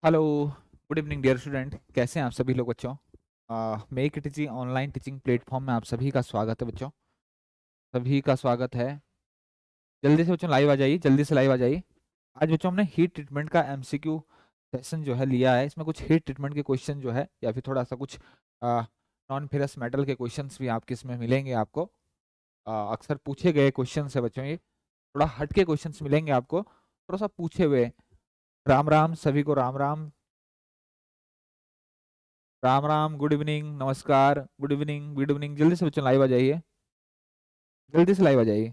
Hello. Good evening dear student, कैसे हैं आप सभी लोग बच्चों। Make it easy online teaching platform में आप सभी का स्वागत है बच्चों। सभी का स्वागत है। जल्दी से बच्चों लाइव आ जाइए, जल्दी से लाइव आ जाइए। आज बच्चों हमने हीट ट्रीटमेंट का एमसीक्यू सेशन जो है लिया है। इसमें कुछ हीट ट्रीटमेंट के क्वेश्चन जो है या फिर थोड़ा सा कुछ नॉन फेरस मेटल के क्वेश्चंस भी आपके इसमें मिलेंगे आपको। अक्सर पूछे गए क्वेश्चन है बच्चों, ये थोड़ा हट के क्वेश्चन मिलेंगे आपको, थोड़ा सा पूछे हुए। राम राम सभी को, राम राम। राम राम, गुड इवनिंग, नमस्कार, गुड इवनिंग, गुड इवनिंग। जल्दी से बच्चों लाइव आ जाइए, जल्दी से लाइव आ जाइए।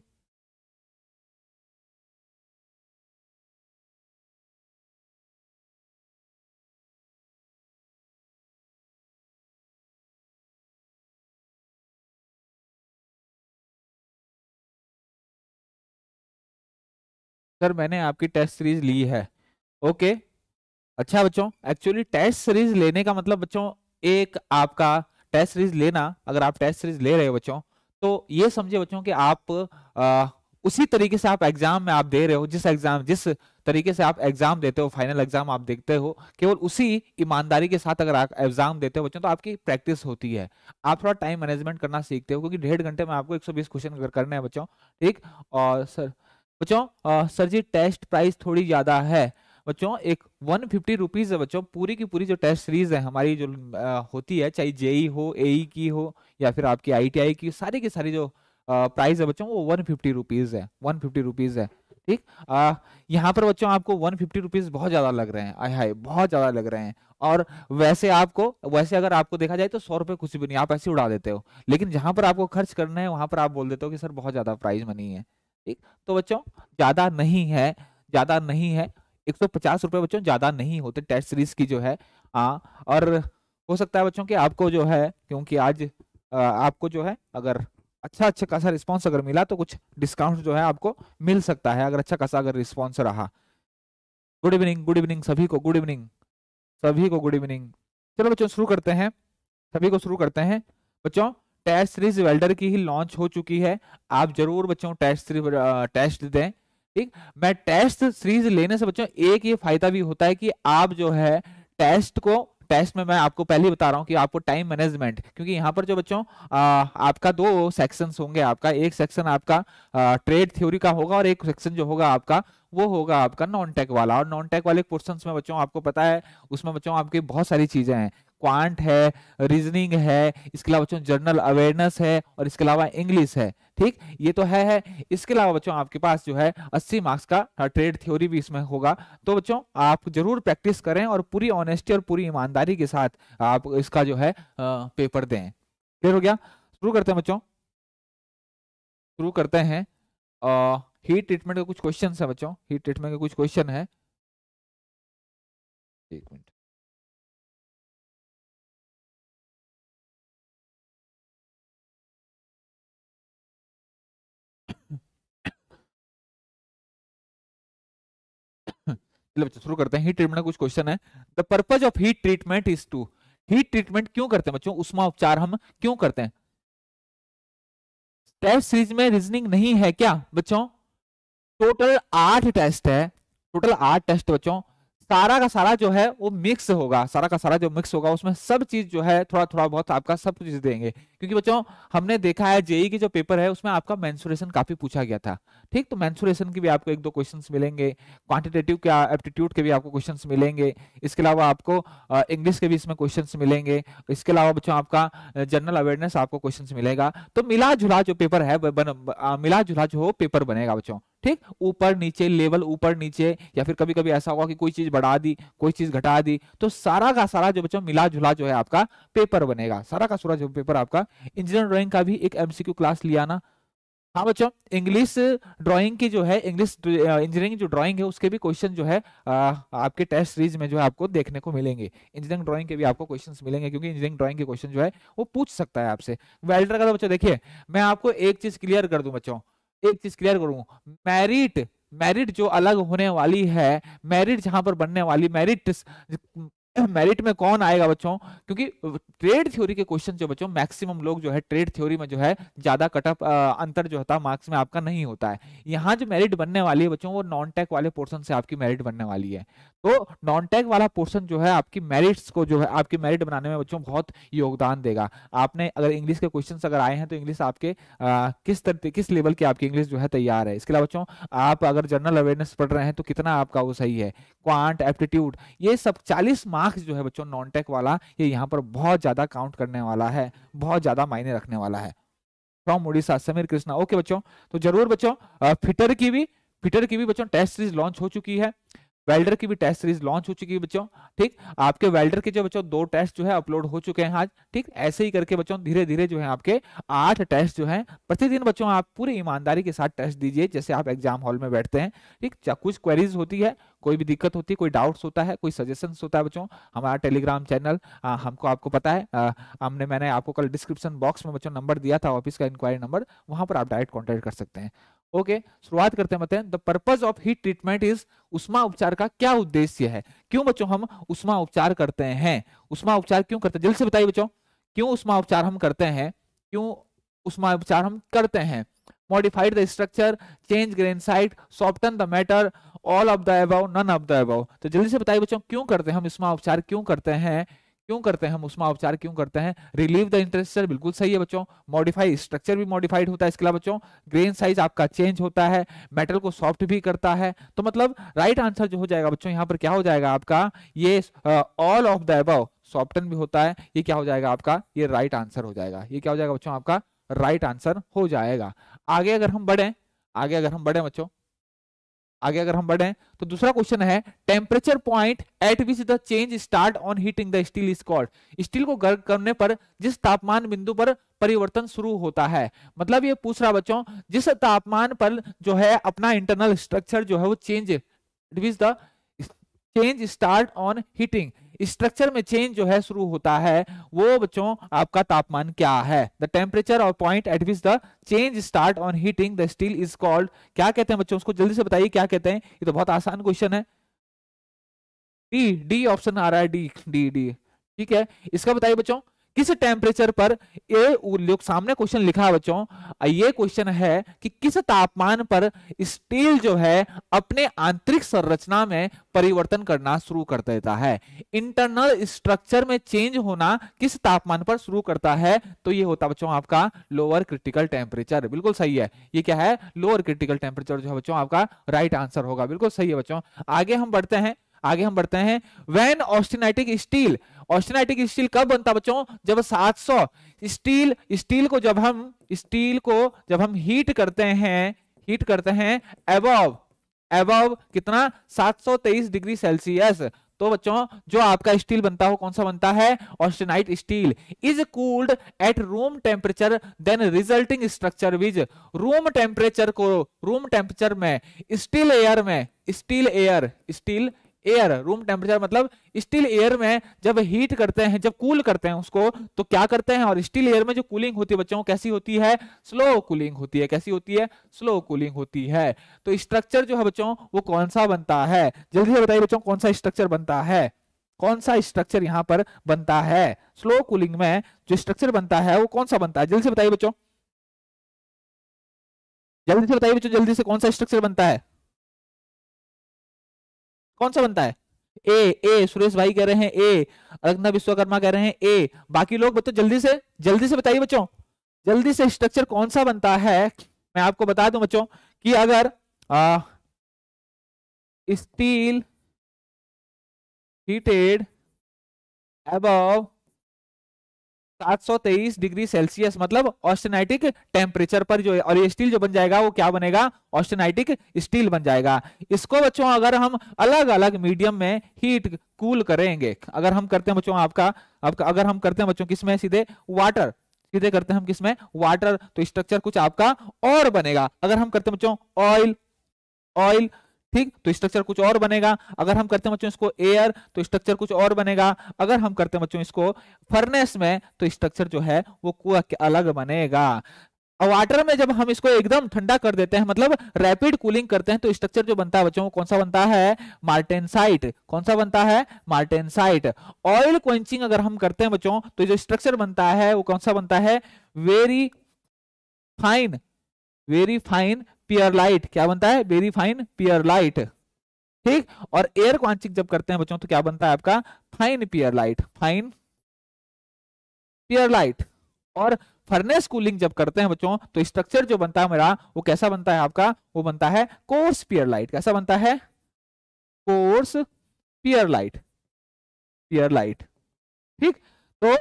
सर मैंने आपकी टेस्ट सीरीज ली है। ओके। अच्छा बच्चों, एक्चुअली टेस्ट सीरीज लेने का मतलब बच्चों, एक आपका टेस्ट सीरीज लेना, अगर आप टेस्ट सीरीज ले रहे हो बच्चों, तो ये समझे बच्चों कि आप उसी तरीके से आप एग्जाम में आप दे रहे हो, जिस तरीके से आप एग्जाम देते हो, फाइनल एग्जाम आप देखते हो, केवल उसी ईमानदारी के साथ अगर आप एग्जाम देते हो बच्चों, तो आपकी प्रैक्टिस होती है। आप थोड़ा टाइम मैनेजमेंट करना सीखते हो, क्योंकि 1.5 घंटे में आपको 120 क्वेश्चन करने हैं बच्चों। ठीक। और सर बच्चों, सर जी टेस्ट प्राइस थोड़ी ज्यादा है बच्चों, एक 150 रुपीज है बच्चों। पूरी की पूरी जो टेस्ट सीरीज है हमारी, जो होती है, चाहे जेई हो, एई की हो, या फिर आपकी आईटीआई की, सारी की सारी जो प्राइस है बच्चों, वो 150 रुपीज है, 150 रुपीज है। ठीक। यहाँ पर बच्चों आपको 150 रुपीज बहुत ज्यादा लग रहे हैं, आय हाय बहुत ज्यादा लग रहे हैं। और वैसे अगर आपको देखा जाए तो 100 रुपए कुछ भी नहीं, आप ऐसे उड़ा देते हो। लेकिन जहां पर आपको खर्च करना है वहां पर आप बोल देते हो कि सर बहुत ज्यादा प्राइस मनी है। ठीक। तो बच्चों ज्यादा नहीं है, ज्यादा नहीं है। 150 रुपए बच्चों ज्यादा नहीं होते टेस्ट सीरीज की जो है। और हो सकता है बच्चों कि आपको जो है, क्योंकि आज आपको जो है, अगर अच्छा अच्छा खासा रिस्पॉन्स अगर मिला तो कुछ डिस्काउंट जो है आपको मिल सकता है, अगर अच्छा खासा अगर रिस्पॉन्स रहा। गुड इवनिंग, गुड इवनिंग सभी को, गुड इवनिंग सभी को, गुड इवनिंग। चलो बच्चों शुरू करते हैं, सभी को शुरू करते हैं बच्चों। टेस्ट सीरीज वेल्डर की ही लॉन्च हो चुकी है। आप जरूर बच्चों टेस्ट सीरीज टेस्ट दें। ठीक। मैं टेस्ट सीरीज लेने से बच्चों एक ये फायदा भी होता है कि आप जो है टेस्ट में मैं आपको पहले ही बता रहा हूं कि आपको टाइम मैनेजमेंट, क्योंकि यहाँ पर जो बच्चों आपका दो सेक्शंस होंगे। आपका एक सेक्शन आपका ट्रेड थ्योरी का होगा, और एक सेक्शन जो होगा आपका, वो होगा आपका नॉन टेक वाला। और नॉन टेक वाले पोर्शंस में बच्चों आपको पता है, उसमें बच्चों आपकी बहुत सारी चीजें हैं। क्वांट है, रीजनिंग है, इसके अलावा बच्चों जनरल अवेयरनेस है, और इसके अलावा इंग्लिश है। ठीक। ये तो है। इसके अलावा बच्चों आपके पास जो है 80 मार्क्स का ट्रेड थ्योरी भी इसमें होगा। तो बच्चों आप जरूर प्रैक्टिस करें और पूरी ऑनेस्टी और पूरी ईमानदारी के साथ आप इसका जो है पेपर दें। क्लियर हो गया। शुरू करते हैं बच्चों, शुरू करते हैं। हीट ट्रीटमेंट के कुछ क्वेश्चन है बच्चों, हीट ट्रीटमेंट के कुछ क्वेश्चन है। एक मिनट। चलो बच्चों शुरू करते हैं। हीट ट्रीटमेंट का कुछ क्वेश्चन है। The purpose of heat treatment is to, heat treatment क्यों करते हैं बच्चों, उष्मा उपचार हम क्यों करते हैं। टेस्ट सीरीज में रीजनिंग नहीं है क्या बच्चों। टोटल 8 टेस्ट है, टोटल 8 टेस्ट बच्चों। सारा का सारा जो है वो मिक्स होगा, सारा का सारा जो मिक्स होगा उसमें सब चीज जो है थोड़ा थोड़ा बहुत आपका सब चीज देंगे। क्योंकि बच्चों हमने देखा है जेई की जो पेपर है उसमें आपका मेंसुरेशन काफी पूछा गया था। ठीक। तो मेंसुरेशन की भी आपको एक दो क्वेश्चंस मिलेंगे, क्वांटिटेटिव क्या एप्टीट्यूड के भी आपको क्वेश्चंस मिलेंगे। इसके अलावा आपको इंग्लिश के भी इसमें क्वेश्चंस मिलेंगे। इसके अलावा बच्चों आपका जनरल अवेयरनेस आपको क्वेश्चंस मिलेगा। तो मिला जुला जो पेपर है मिला जुला जो पेपर बनेगा बच्चों। ठीक। ऊपर नीचे लेवल, ऊपर नीचे, या फिर कभी कभी ऐसा होगा कि कोई चीज बढ़ा दी, कोई चीज घटा दी, तो सारा का सारा जो बच्चों मिला जुला जो है आपका पेपर बनेगा, सारा का सारा जो पेपर आपका। इंजीनियर ड्राइंग का भी एक एमसीक्यू क्लास लिया ना। हाँ बच्चों, इंग्लिश ड्राइंग की जो है, इंग्लिश इंजीनियरिंग जो ड्राइंग है उसके भी क्वेश्चन जो है आपके टेस्ट सीरीज में जो है आपको देखने को मिलेंगे। इंजीनियरिंग ड्राइंग के भी आपको क्वेश्चंस मिलेंगे, क्योंकि इंजीनियरिंग ड्राइंग के क्वेश्चन जो है वो पूछ सकता है आपसे। वेल्डर का तो बच्चों देखिए, मैं आपको एक चीज क्लियर कर दूं बच्चों, एक चीज क्लियर करूं। मेरिट, मेरिट जो अलग होने वाली है, मेरिट जहां पर बनने वाली, मेरिट मेरिट में कौन आएगा बच्चों, क्योंकि ट्रेड थ्योरी के क्वेश्चन जो बच्चों मैक्सिमम लोग जो है ट्रेड थ्योरी में जो है ज्यादा कटअप अंतर जो होता है मार्क्स में आपका नहीं होता है। यहाँ जो मेरिट बनने वाली है बच्चों वो नॉन टेक वाले पोर्शन से आपकी मेरिट बनने वाली है। तो नॉन टेक वाला पोर्शन जो है आपकी मेरिट्स को जो है आपकी मेरिट बनाने में बच्चों बहुत योगदान देगा। आपने अगर इंग्लिश के क्वेश्चन अगर आए हैं तो इंग्लिश आपके किस लेवल की आपकी इंग्लिश जो है तैयार है। इसके अलावा बच्चों आप अगर जनरल अवेयरनेस पढ़ रहे हैं तो कितना आपका वो सही है, क्वांट एप्टीट्यूड, ये सब 40 मार्क्स जो है बच्चों नॉन टेक वाला ये यहाँ पर बहुत ज्यादा काउंट करने वाला है, बहुत ज्यादा मायने रखने वाला है। फ्रॉम उड़ीसा समीर कृष्णा। ओके बच्चों, तो जरूर बच्चों फिटर की भी बच्चों टेस्ट सीरीज लॉन्च हो चुकी है, वेल्डर की भी टेस्ट सीरीज लॉन्च हो चुकी है बच्चों। ठीक, आपके वेल्डर के जो बच्चों 2 टेस्ट जो है अपलोड हो चुके हैं आज। ठीक, ऐसे ही करके बच्चों धीरे धीरे जो है आपके 8 टेस्ट जो हैं प्रतिदिन बच्चों आप पूरी ईमानदारी के साथ टेस्ट दीजिए जैसे आप एग्जाम हॉल में बैठते हैं। ठीक, कुछ क्वेरीज होती है, कोई भी दिक्कत होती है, कोई डाउट्स होता है, कोई सजेशंस होता है बच्चों, हमारा टेलीग्राम चैनल हमको आपको पता है मैंने आपको कल डिस्क्रिप्शन बॉक्स में बच्चों नंबर दिया था ऑफिस का इंक्वायरी नंबर, वहां पर आप डायरेक्ट कॉन्टेक्ट कर सकते हैं। ओके, शुरुआत करते हैं। बताएं the purpose of heat treatment is, उष्मा उपचार का क्या उद्देश्य है? क्यों बच्चों हम उष्मा उपचार करते हैं? उष्मा उपचार क्यों करते हैं जल्दी से बताइए बच्चों, क्यों उष्मा उपचार हम करते हैं? क्यों उष्मा उपचार हम करते हैं? Modified the structure, change grain size, soften the matter, all of the above, none of the above. तो जल्दी से बताइए बच्चों क्यों करते हैं हम उष्मा उपचार, क्यों करते हैं? क्यों करते हैं हम उष्मा उपचार, क्यों करते हैं? रिलीव द इंटरेस्टर, बिल्कुल सही है बच्चों। मॉडिफाई, स्ट्रक्चर भी मॉडिफाइड होता है। इसके अलावा बच्चों ग्रेन साइज आपका चेंज होता है, मेटल को सॉफ्ट भी करता है। तो मतलब राइट आंसर जो हो जाएगा बच्चों यहाँ पर क्या हो जाएगा आपका, ये all of the above, soften भी होता है, ये क्या हो जाएगा आपका, ये राइट आंसर हो जाएगा। ये क्या हो जाएगा बच्चों आपका राइट आंसर हो जाएगा। आगे अगर हम बढ़े बच्चों, आगे अगर हम बढ़े तो दूसरा क्वेश्चन है temperature point eight which the change start on heating the steel is called. Steel को गर्म करने पर जिस तापमान बिंदु पर परिवर्तन शुरू होता है, मतलब ये पूछ रहा बच्चों जिस तापमान पर जो है अपना इंटरनल स्ट्रक्चर जो है वो change, it which the change start on heating, structure में चेंज जो है शुरू होता है, वो बच्चों आपका तापमान क्या है? द टेम्परेचर और point eight which the change start on heating the steel is called, क्या कहते हैं बच्चों उसको? जल्दी से बताइए क्या कहते हैं, ये तो बहुत आसान क्वेश्चन है। डी, डी ऑप्शन आ रहा है, डी डी डी। ठीक है, इसका बताइए बच्चों किस टेम्परेचर पर, ये सामने क्वेश्चन लिखा है बच्चों, ये क्वेश्चन है कि किस तापमान पर स्टील जो है अपने आंतरिक संरचना में परिवर्तन करना शुरू कर देता है। इंटरनल स्ट्रक्चर में चेंज होना किस तापमान पर शुरू करता है? तो ये होता बच्चों आपका लोअर क्रिटिकल टेम्परेचर। बिल्कुल सही है, ये क्या है? लोअर क्रिटिकल टेम्परेचर जो है बच्चों आपका राइट आंसर होगा। बिल्कुल सही है बच्चों। आगे हम बढ़ते हैं व्हेन ऑस्टेनाइटिक स्टील, ऑस्टेनाइटिक स्टील कब बनता बच्चों? जब 700 स्टील को जब हम हीट करते हैं अबव कितना, 723 डिग्री सेल्सियस। तो बच्चों जो आपका स्टील बनता है वो कौन सा बनता है? Austenite steel. Is cooled at room temperature then resulting structure which, room temperature में स्टील एयर रूम टेम्परेचर मतलब स्टील एयर में जब हीट करते हैं, जब कूल करते हैं उसको, तो क्या करते हैं? और स्टील एयर में जो कूलिंग होती है बच्चों कैसी होती है? स्लो कूलिंग होती है। कैसी होती है? स्लो कूलिंग होती है। तो स्ट्रक्चर जो है बच्चों वो कौन सा बनता है? जल्दी से बताइए बच्चों कौन सा स्ट्रक्चर बनता है? कौन सा स्ट्रक्चर यहाँ पर बनता है? स्लो कूलिंग में जो स्ट्रक्चर बनता है वो कौन सा बनता है? जल्दी से बताइए बच्चों, जल्दी से कौन सा स्ट्रक्चर बनता है? कौन सा बनता है? ए सुरेश भाई कह रहे हैं ए, अरगना विश्वकर्मा कह रहे हैं ए, बाकी लोग बच्चों जल्दी से बताइए बच्चों, जल्दी से स्ट्रक्चर कौन सा बनता है? मैं आपको बता दूं बच्चों कि अगर steel heated above 723 degree Celsius मतलब ऑस्टेनाइटिक टेम्परेचर पर जो है, और ये स्टील जो बन जाएगा वो क्या बनेगा? ऑस्टेनाइटिक स्टील बन जाएगा। इसको बच्चों अगर हम अलग अलग मीडियम में हीट कूल करेंगे, अगर हम करते हैं बच्चों अगर हम करते हैं बच्चों किसमें? सीधे करते हैं हम किसमें? वाटर, तो स्ट्रक्चर कुछ आपका और बनेगा। अगर हम करते हैं बच्चों ऑयल, ठीक, तो स्ट्रक्चर कुछ और बनेगा। अगर हम करते हैं बच्चों इसको एयर, तो स्ट्रक्चर कुछ और बनेगा। अगर हम करते हैं बच्चों इसको फर्नेस में, तो स्ट्रक्चर जो है वो अलग बनेगा। और वाटर में जब हम इसको एकदम ठंडा कर देते हैं, मतलब रैपिड कूलिंग करते हैं, तो स्ट्रक्चर जो बनता है बच्चों वो कौन सा बनता है? मार्टेनसाइट। कौन सा बनता है? मार्टेनसाइट। ऑयल क्वेंचिंग अगर हम करते हैं बच्चों तो जो स्ट्रक्चर बनता है वो कौन सा बनता है? Very fine, very fine पियरलाइट। क्या बनता है? Very fine पियरलाइट। ठीक। और एयर क्वेंचिंग जब करते हैं बच्चों तो क्या बनता है आपका? Fine पियरलाइट, fine पियरलाइट। और फर्नेस कूलिंग जब करते हैं बच्चों तो स्ट्रक्चर जो बनता है मेरा वो कैसा बनता है आपका? वो बनता है कोर्स पियरलाइट। कैसा बनता है? कोर्स पियरलाइट, पियरलाइट। ठीक। तो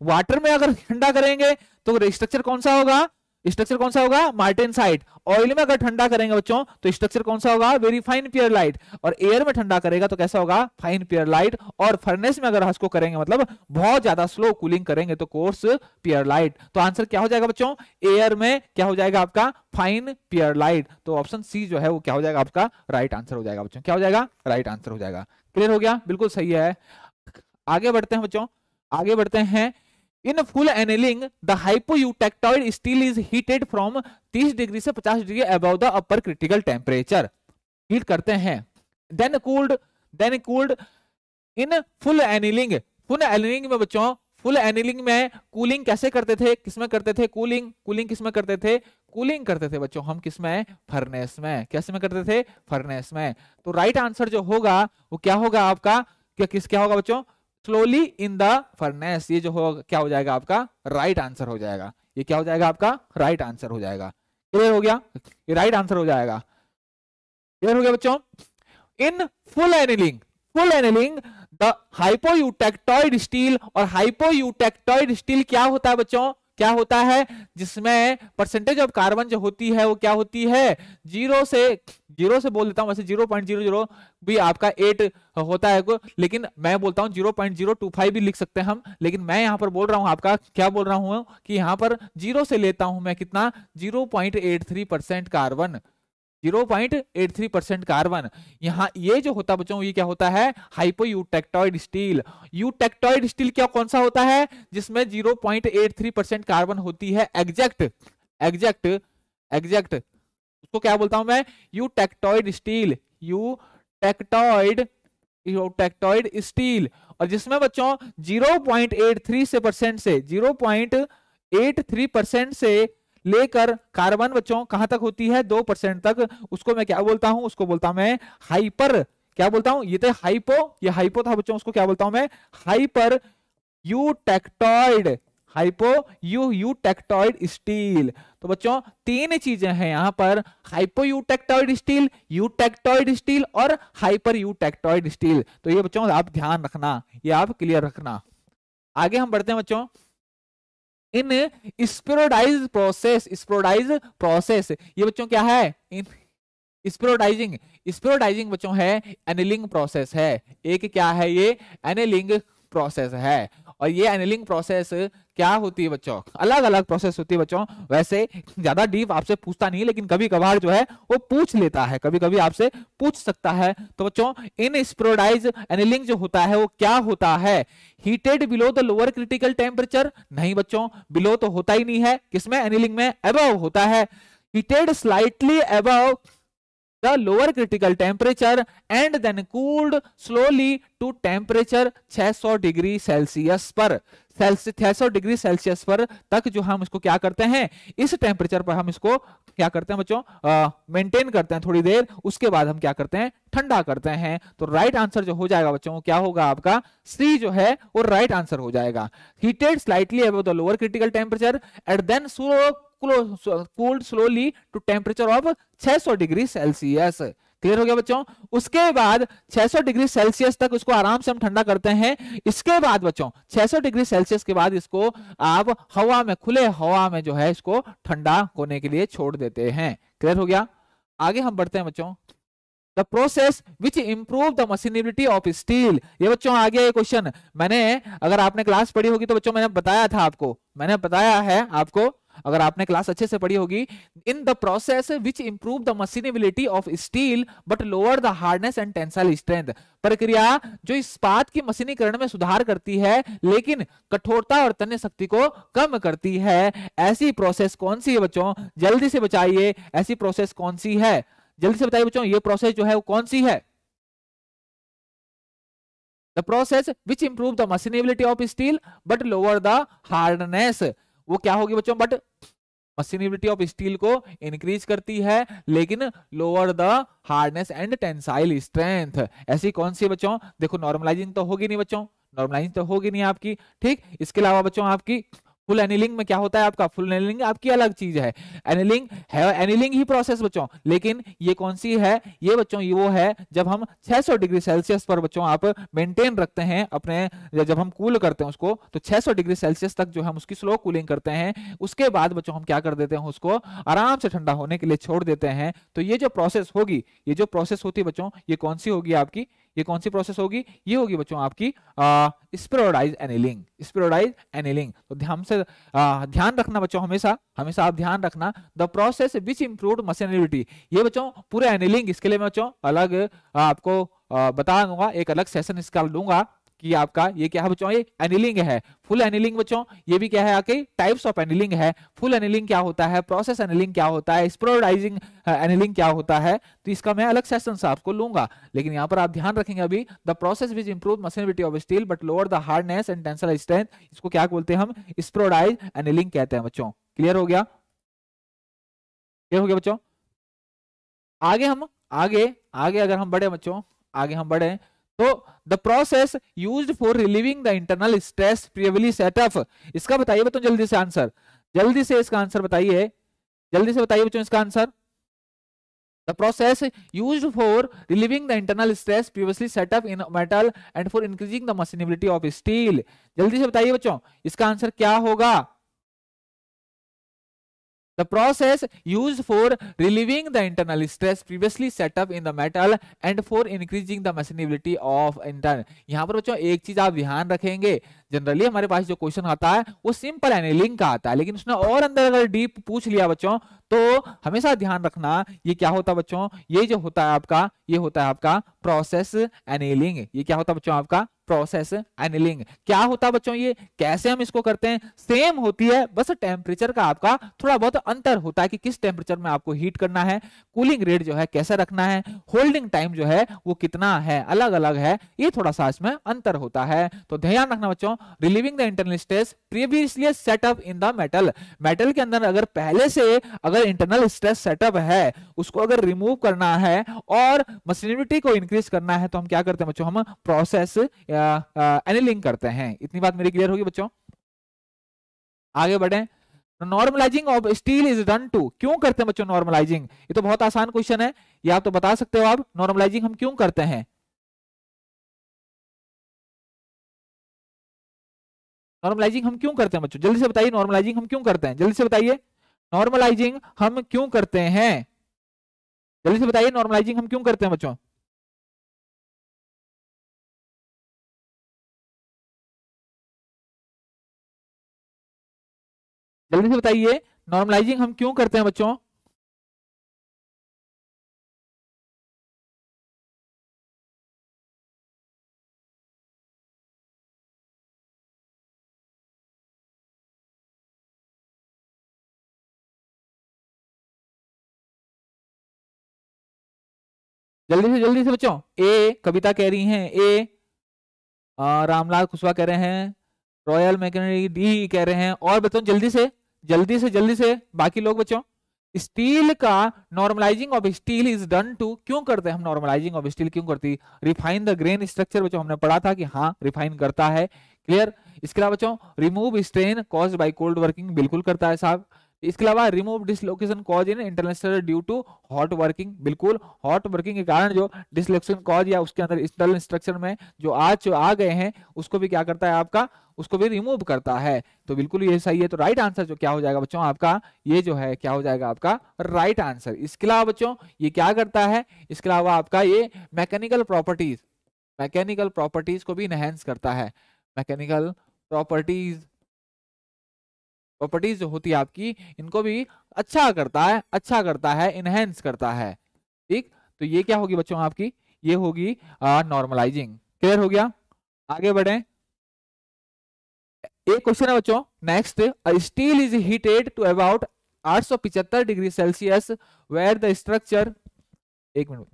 वाटर में अगर ठंडा करेंगे तो स्ट्रक्चर कौन सा होगा? स्ट्रक्चर कौन सा होगा? मार्टेनसाइट। ऑयल में अगर ठंडा करेंगे बच्चों तो स्ट्रक्चर कौन सा होगा? Very fine पियरलाइट। और एयर में ठंडा करेगा तो कैसा होगा? फाइन पियरलाइट। और फर्नेस में अगर इसको करेंगे मतलब बहुत ज्यादा स्लो कूलिंग करेंगे तो कोर्स पियरलाइट। तो आंसर क्या हो जाएगा बच्चों? एयर में क्या हो जाएगा आपका? फाइन पियरलाइट। तो ऑप्शन सी जो है वो क्या हो जाएगा आपका? राइट आंसर हो जाएगा बच्चों। क्या हो जाएगा? राइट आंसर हो जाएगा। क्लियर हो गया? बिल्कुल सही है। आगे बढ़ते हैं बच्चों, आगे बढ़ते हैं। In full annealing the hypoeutectoid steel is heated from 30 degree से 50 degree above the upper critical temperature. Heat करते हैं, then cooled in full annealing. Full annealing में बच्चों, फुल एनीलिंग में कूलिंग कैसे करते थे? किसमें करते थे कूलिंग? कूलिंग किसमें करते थे? कूलिंग करते थे बच्चों हम किसमें? फर्नेस में। कैसे में करते थे? फर्नेस में। तो राइट आंसर जो होगा वो क्या होगा आपका? क्या होगा बच्चों? Slowly in the furnace. ये जो होगा क्या हो जाएगा आपका? राइट आंसर हो जाएगा। ये क्या हो जाएगा आपका? राइट आंसर हो जाएगा। क्लियर हो गया? ये राइट आंसर हो जाएगा। क्लियर हो गया बच्चों? In full annealing the hypoeutectoid steel. और हाइपोयूटेक्टॉइड स्टील क्या होता है बच्चों? क्या होता है? जिसमें परसेंटेज ऑफ कार्बन जो होती है वो क्या होती है? जीरो से बोल देता हूं, वैसे 0.00 भी आपका 8 होता है लेकिन मैं बोलता हूं 0.025 भी लिख सकते हैं हम, लेकिन मैं यहां पर बोल रहा हूं आपका क्या बोल रहा हूं कि यहां पर जीरो से लेता हूं मैं कितना? 0.83% कार्बन, 0.83% कार्बन। यहाँ ये जो होता है बच्चों ये क्या होता है? हाइपोयूटेक्टॉइड स्टील। यूटेक्टॉइड स्टील क्या कौन सा होता है? जिसमें 0.83% कार्बन होती है। एग्जैक्ट उसको क्या बोलता हूं मैं? Eutectoid steel, eutectoid steel. और जिसमें बच्चों 0.83% से लेकर कार्बन बच्चों कहां तक होती है? 2% तक। उसको मैं क्या बोलता हूं? उसको बोलता हूं मैं हाइपर, क्या बोलता हूं? ये तो ये हाइपो था बच्चों, उसको क्या बोलता हूं मैं? Hyper eutectoid, eutectoid steel. तो बच्चों तीन चीजें हैं यहां पर, hypo eutectoid steel, eutectoid steel और हाइपर यूटेक्टॉइड स्टील। तो ये बच्चों आप ध्यान रखना, ये आप क्लियर रखना। आगे हम बढ़ते हैं बच्चों। इन स्पिरोडाइज प्रोसेस, ये बच्चों क्या है? इन स्पिरोडाइजिंग बच्चों है एनिलिंग प्रोसेस है। एक क्या है? ये एनिलिंग प्रोसेस है। और ये एनिलिंग प्रोसेस क्या होती है बच्चों? अलग अलग प्रोसेस होती है बच्चों। वैसे ज्यादा डीप आपसे पूछता नहीं, लेकिन कभी कभार जो है वो पूछ लेता है, कभी कभी आपसे पूछ सकता है। तो बच्चों इन स्पिरोडाइज एनिलिंग जो होता है वो क्या होता है? Heated below the lower critical temperature? नहीं बच्चों, बिलो तो होता ही नहीं है। किसमें? एनिलिंग में अबव होता है। Heated slightly above the lower critical temperature and then cooled slowly to temperature 600 degree Celsius पर, 600 डिग्री सेल्सियस पर तक जो हम इसको क्या करते हैं? इस टेम्परेचर पर हम इसको क्या करते हैं बच्चों? मेंटेन करते हैं थोड़ी देर, उसके बाद हम क्या करते हैं? ठंडा करते हैं। तो राइट आंसर जो हो जाएगा बच्चों क्या होगा आपका? सी जो है वो राइट आंसर हो जाएगा। Heated slightly above the lower critical temperature and then cooled slowly to temperature of 600 degree Celsius. Clear हो गया बच्चों? उसके बाद 600 डिग्री सेल्सियस तक उसको आराम से हम ठंडा करते हैं। इसके बाद बच्चों 600 डिग्री सेल्सियस के बाद इसको आप हवा में, खुले हवा में जो है इसको ठंडा होने के लिए छोड़ देते हैं। क्लियर हो गया? आगे हम बढ़ते हैं बच्चों। The process which improve the machinability of steel. ये बच्चों आ गया ये क्वेश्चन। मैंने, अगर आपने क्लास पढ़ी होगी तो बच्चों मैंने बताया था आपको, मैंने बताया है आपको अगर आपने क्लास अच्छे से पढ़ी होगी, in the process which improve the machinability of steel but lower the hardness and tensile strength, प्रक्रिया जो इस्पात की मशीनीकरण में सुधार करती है लेकिन कठोरता और तन्य शक्ति को कम करती है, ऐसी प्रोसेस कौन सी है बच्चों? जल्दी से बताइए, ऐसी प्रोसेस कौन सी है? जल्दी से बताइए बच्चों, ये प्रोसेस जो है वो कौन सी है? The process which improve the machinability of steel but lower the hardness, वो क्या होगी बच्चों? बट मशीनेबिलिटी ऑफ स्टील को इंक्रीज करती है लेकिन lower the hardness and tensile strength. ऐसी कौन सी बच्चों? देखो नॉर्मलाइजिंग तो होगी नहीं बच्चों, नॉर्मलाइजिंग तो होगी नहीं आपकी, ठीक। इसके अलावा बच्चों आपकी फुल एनीलिंग में क्या होता है आपका? फुल एनीलिंग आपकी अलग चीज है, एनीलिंग है, एनीलिंग ही प्रोसेस बच्चों, लेकिन ये कौन सी है? ये बच्चों ये वो है जब हम 600 डिग्री सेल्सियस पर बच्चों आप मेंटेन रखते हैं अपने, जब हम कूल करते हैं उसको तो 600 डिग्री सेल्सियस तक जो हम उसकी स्लो कूलिंग करते हैं, उसके बाद बच्चों हम क्या कर देते हैं? उसको आराम से ठंडा होने के लिए छोड़ देते हैं। तो ये जो प्रोसेस होगी, ये जो प्रोसेस होती है बच्चों, ये कौन सी होगी आपकी? ये कौन सी प्रोसेस होगी? ये होगी बच्चों आपकी स्पेरोडाइज एनीलिंग, स्पेरोडाइज एनीलिंग। तो ध्यान से ध्यान रखना बच्चों, हमेशा हमेशा आप ध्यान रखना, द प्रोसेस विच इंप्रूव्ड मशीनरिटी, ये बच्चों पूरे एनीलिंग, इसके लिए मैं बच्चों अलग आपको बता दूंगा, एक अलग सेशन इसका लूंगा कि आपका ये क्या है बच्चों? ये एनीलिंग है, फुल एनीलिंग बच्चों। ये भी क्या है आपके टाइप्स ऑफ एनीलिंग है। फुल एनीलिंग क्या होता है, प्रोसेस एनीलिंग क्या होता है, स्पोराडाइजिंग एनीलिंग क्या होता है, तो इसका मैं अलग सेशन से आपको लूंगा। लेकिन यहाँ पर आप ध्यान रखेंगे अभी, the process which improve machinability of steel but lower the hardness and tensile strength, इसको क्या बोलते हैं? हम स्पोराडाइज एनीलिंग कहते हैं बच्चों। क्लियर हो गया? क्लियर हो गया बच्चों? आगे हम आगे आगे अगर हम बढ़े बच्चों, आगे हम बढ़े तो the process used for relieving the internal stress previously set up, इसका बताइए बच्चों जल्दी से आंसर, जल्दी से इसका आंसर बताइए, जल्दी से बताइए बच्चों इसका answer. The process used for relieving the internal stress previously set up in metal and for increasing the machinability of steel, जल्दी से बताइए बच्चों इसका आंसर क्या होगा? The process used for relieving the internal stress previously set up in the metal and for increasing the machinability of internal, यहाँ पर बच्चों एक चीज आप ध्यान रखेंगे, जनरली हमारे पास जो क्वेश्चन आता है वो सिंपल एनीलिंग का आता है, लेकिन उसने और अंदर अगर डीप पूछ लिया बच्चों तो हमेशा ध्यान रखना ये क्या होता है बच्चों? ये जो होता है आपका, ये होता है आपका प्रोसेस एनीलिंग। ये क्या होता है बच्चों? आपका प्रोसेस एनीलिंग। क्या होता है बच्चों? ये कैसे हम इसको करते हैं? सेम होती है, बस टेम्परेचर का आपका थोड़ा बहुत अंतर होता है कि किस टेम्परेचर में आपको हीट करना है, कूलिंग रेट जो है कैसे रखना है, होल्डिंग टाइम जो है वो कितना है, अलग अलग है, ये थोड़ा सा इसमें अंतर होता है। तो ध्यान रखना बच्चों, relieving the internal stress previously setup in the metal, metal के अंदर अगर पहले से अगर इंटरनल स्ट्रेस सेटअप है उसको अगर रिमूव करना है और मशीनरिटी को इंक्रीज करना है तो हम क्या करते हैं बच्चों? हम प्रोसेस एनीलिंग करते हैं। इतनी बात मेरी क्लियर होगी बच्चों? आगे बढ़े। Normalising of steel is done to, क्यों करते हैं बच्चों नॉर्मलाइजिंग? ये तो बहुत आसान क्वेश्चन है, ये आप तो बता सकते हो आप, नॉर्मलाइजिंग हम क्यों करते हैं? नॉर्मलाइजिंग हम क्यों करते हैं बच्चों? जल्दी से बताइए, नॉर्मलाइजिंग हम क्यों करते हैं? जल्दी से बताइए, नॉर्मलाइजिंग हम क्यों करते हैं? जल्दी से बताइए, नॉर्मलाइजिंग हम क्यों करते हैं बच्चों? जल्दी से बताइए, नॉर्मलाइजिंग हम क्यों करते हैं बच्चों? जल्दी से बच्चों। ए कविता कह रही हैं, ए रामलाल कुशवाहा कह रहे हैं, रॉयल मैकेनिक डी कह रहे हैं, और बताओ जल्दी से जल्दी से जल्दी से बाकी लोग बच्चों। स्टील का normalising of steel is done to, क्यों करते हैं हम नॉर्मलाइजिंग ऑफ स्टील? क्यों करती? रिफाइन द ग्रेन स्ट्रक्चर, बच्चों हमने पढ़ा था कि हाँ रिफाइन करता है, क्लियर। इसके अलावा बच्चों remove strain caused by cold working, बिल्कुल करता है साहब। इसके अलावा remove dislocation cause in internal due to hot working, बिल्कुल हॉट वर्किंग के कारण जो डिसलोकेशन कॉज या उसके अंदर इंटरनल स्ट्रक्चर में जो आ गए हैं उसको भी क्या करता है आपका? उसको भी रिमूव करता है। तो बिल्कुल ये सही है। तो राइट आंसर जो क्या हो जाएगा बच्चों आपका? ये जो है क्या हो जाएगा आपका? Right answer. इसके अलावा बच्चों ये क्या करता है? इसके अलावा आपका ये मैकेनिकल प्रॉपर्टीज को भी इनहेंस करता है, मैकेनिकल प्रॉपर्टीज प्रॉपर्टीज जो होती है आपकी, इनको भी अच्छा करता है, इनहेंस करता है। ठीक, तो ये क्या होगी बच्चों आपकी, ये होगी नॉर्मलाइजिंग। क्लियर हो गया? आगे बढ़े। एक क्वेश्चन है बच्चों next, steel is heated to about 875 degree Celsius where the structure, एक मिनट।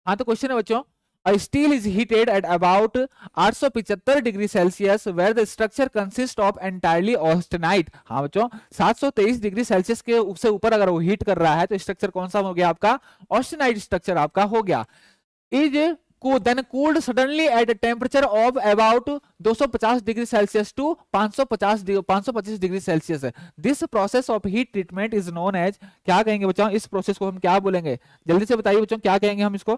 हाँ, तो क्वेश्चन है बच्चों, a steel is heated at about 875 degree Celsius where the structure consists of entirely austenite। हाँ बच्चों, 723 डिग्री सेल्सियस के उससे ऊपर अगर वो हीट कर रहा है तो स्ट्रक्चर कौन सा हो गया आपका, ऑस्टेनाइट स्ट्रक्चर आपका हो गया। Is then cooled suddenly at a temperature of about 250 degree Celsius to 525 degree Celsius. This process of heat treatment is known as, क्या कहेंगे बच्चों इस प्रोसेस को हम क्या बोलेंगे, जल्दी से बताइए बच्चों क्या कहेंगे हम इसको।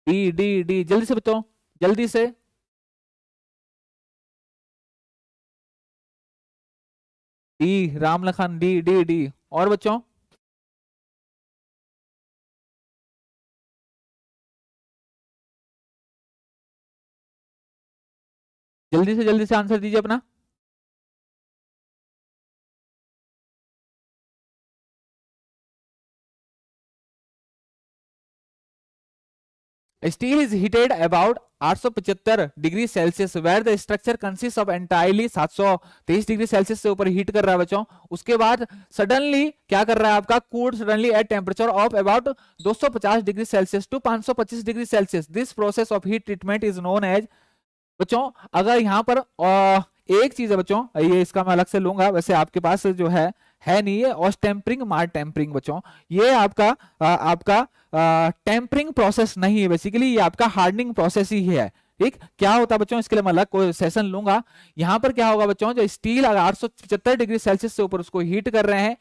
डी डी डी, जल्दी से बताओ, जल्दी से। D, Ram Lakhan, D D D. और बच्चों, जल्दी से आंसर दीजिए अपना। Steel is heated about 875 degree Celsius where the structure consist of entirely 723 degree Celsius से ऊपर हीट कर रहा है बच्चों। उसके बाद सडनली क्या कर रहा है आपका, cooled suddenly at temperature of about 250 degree Celsius to 525 degree Celsius. This process of heat treatment is known as. बच्चों अगर यहाँ पर एक चीज है बच्चों, ये इसका मैं अलग से लूंगा, वैसे आपके पास जो है नहीं, ये ऑस्टेम्परिंग मार टेम्परिंग बच्चों, ये आपका टेम्परिंग प्रोसेस नहीं है, बेसिकली ये आपका हार्डनिंग प्रोसेस ही है। ठीक, क्या होता है बच्चों, इसके लिए मैं अलग कोई सेशन लूंगा। यहाँ पर क्या होगा बच्चों, जो स्टील अगर 875 डिग्री सेल्सियस से ऊपर उसको हीट कर रहे हैं,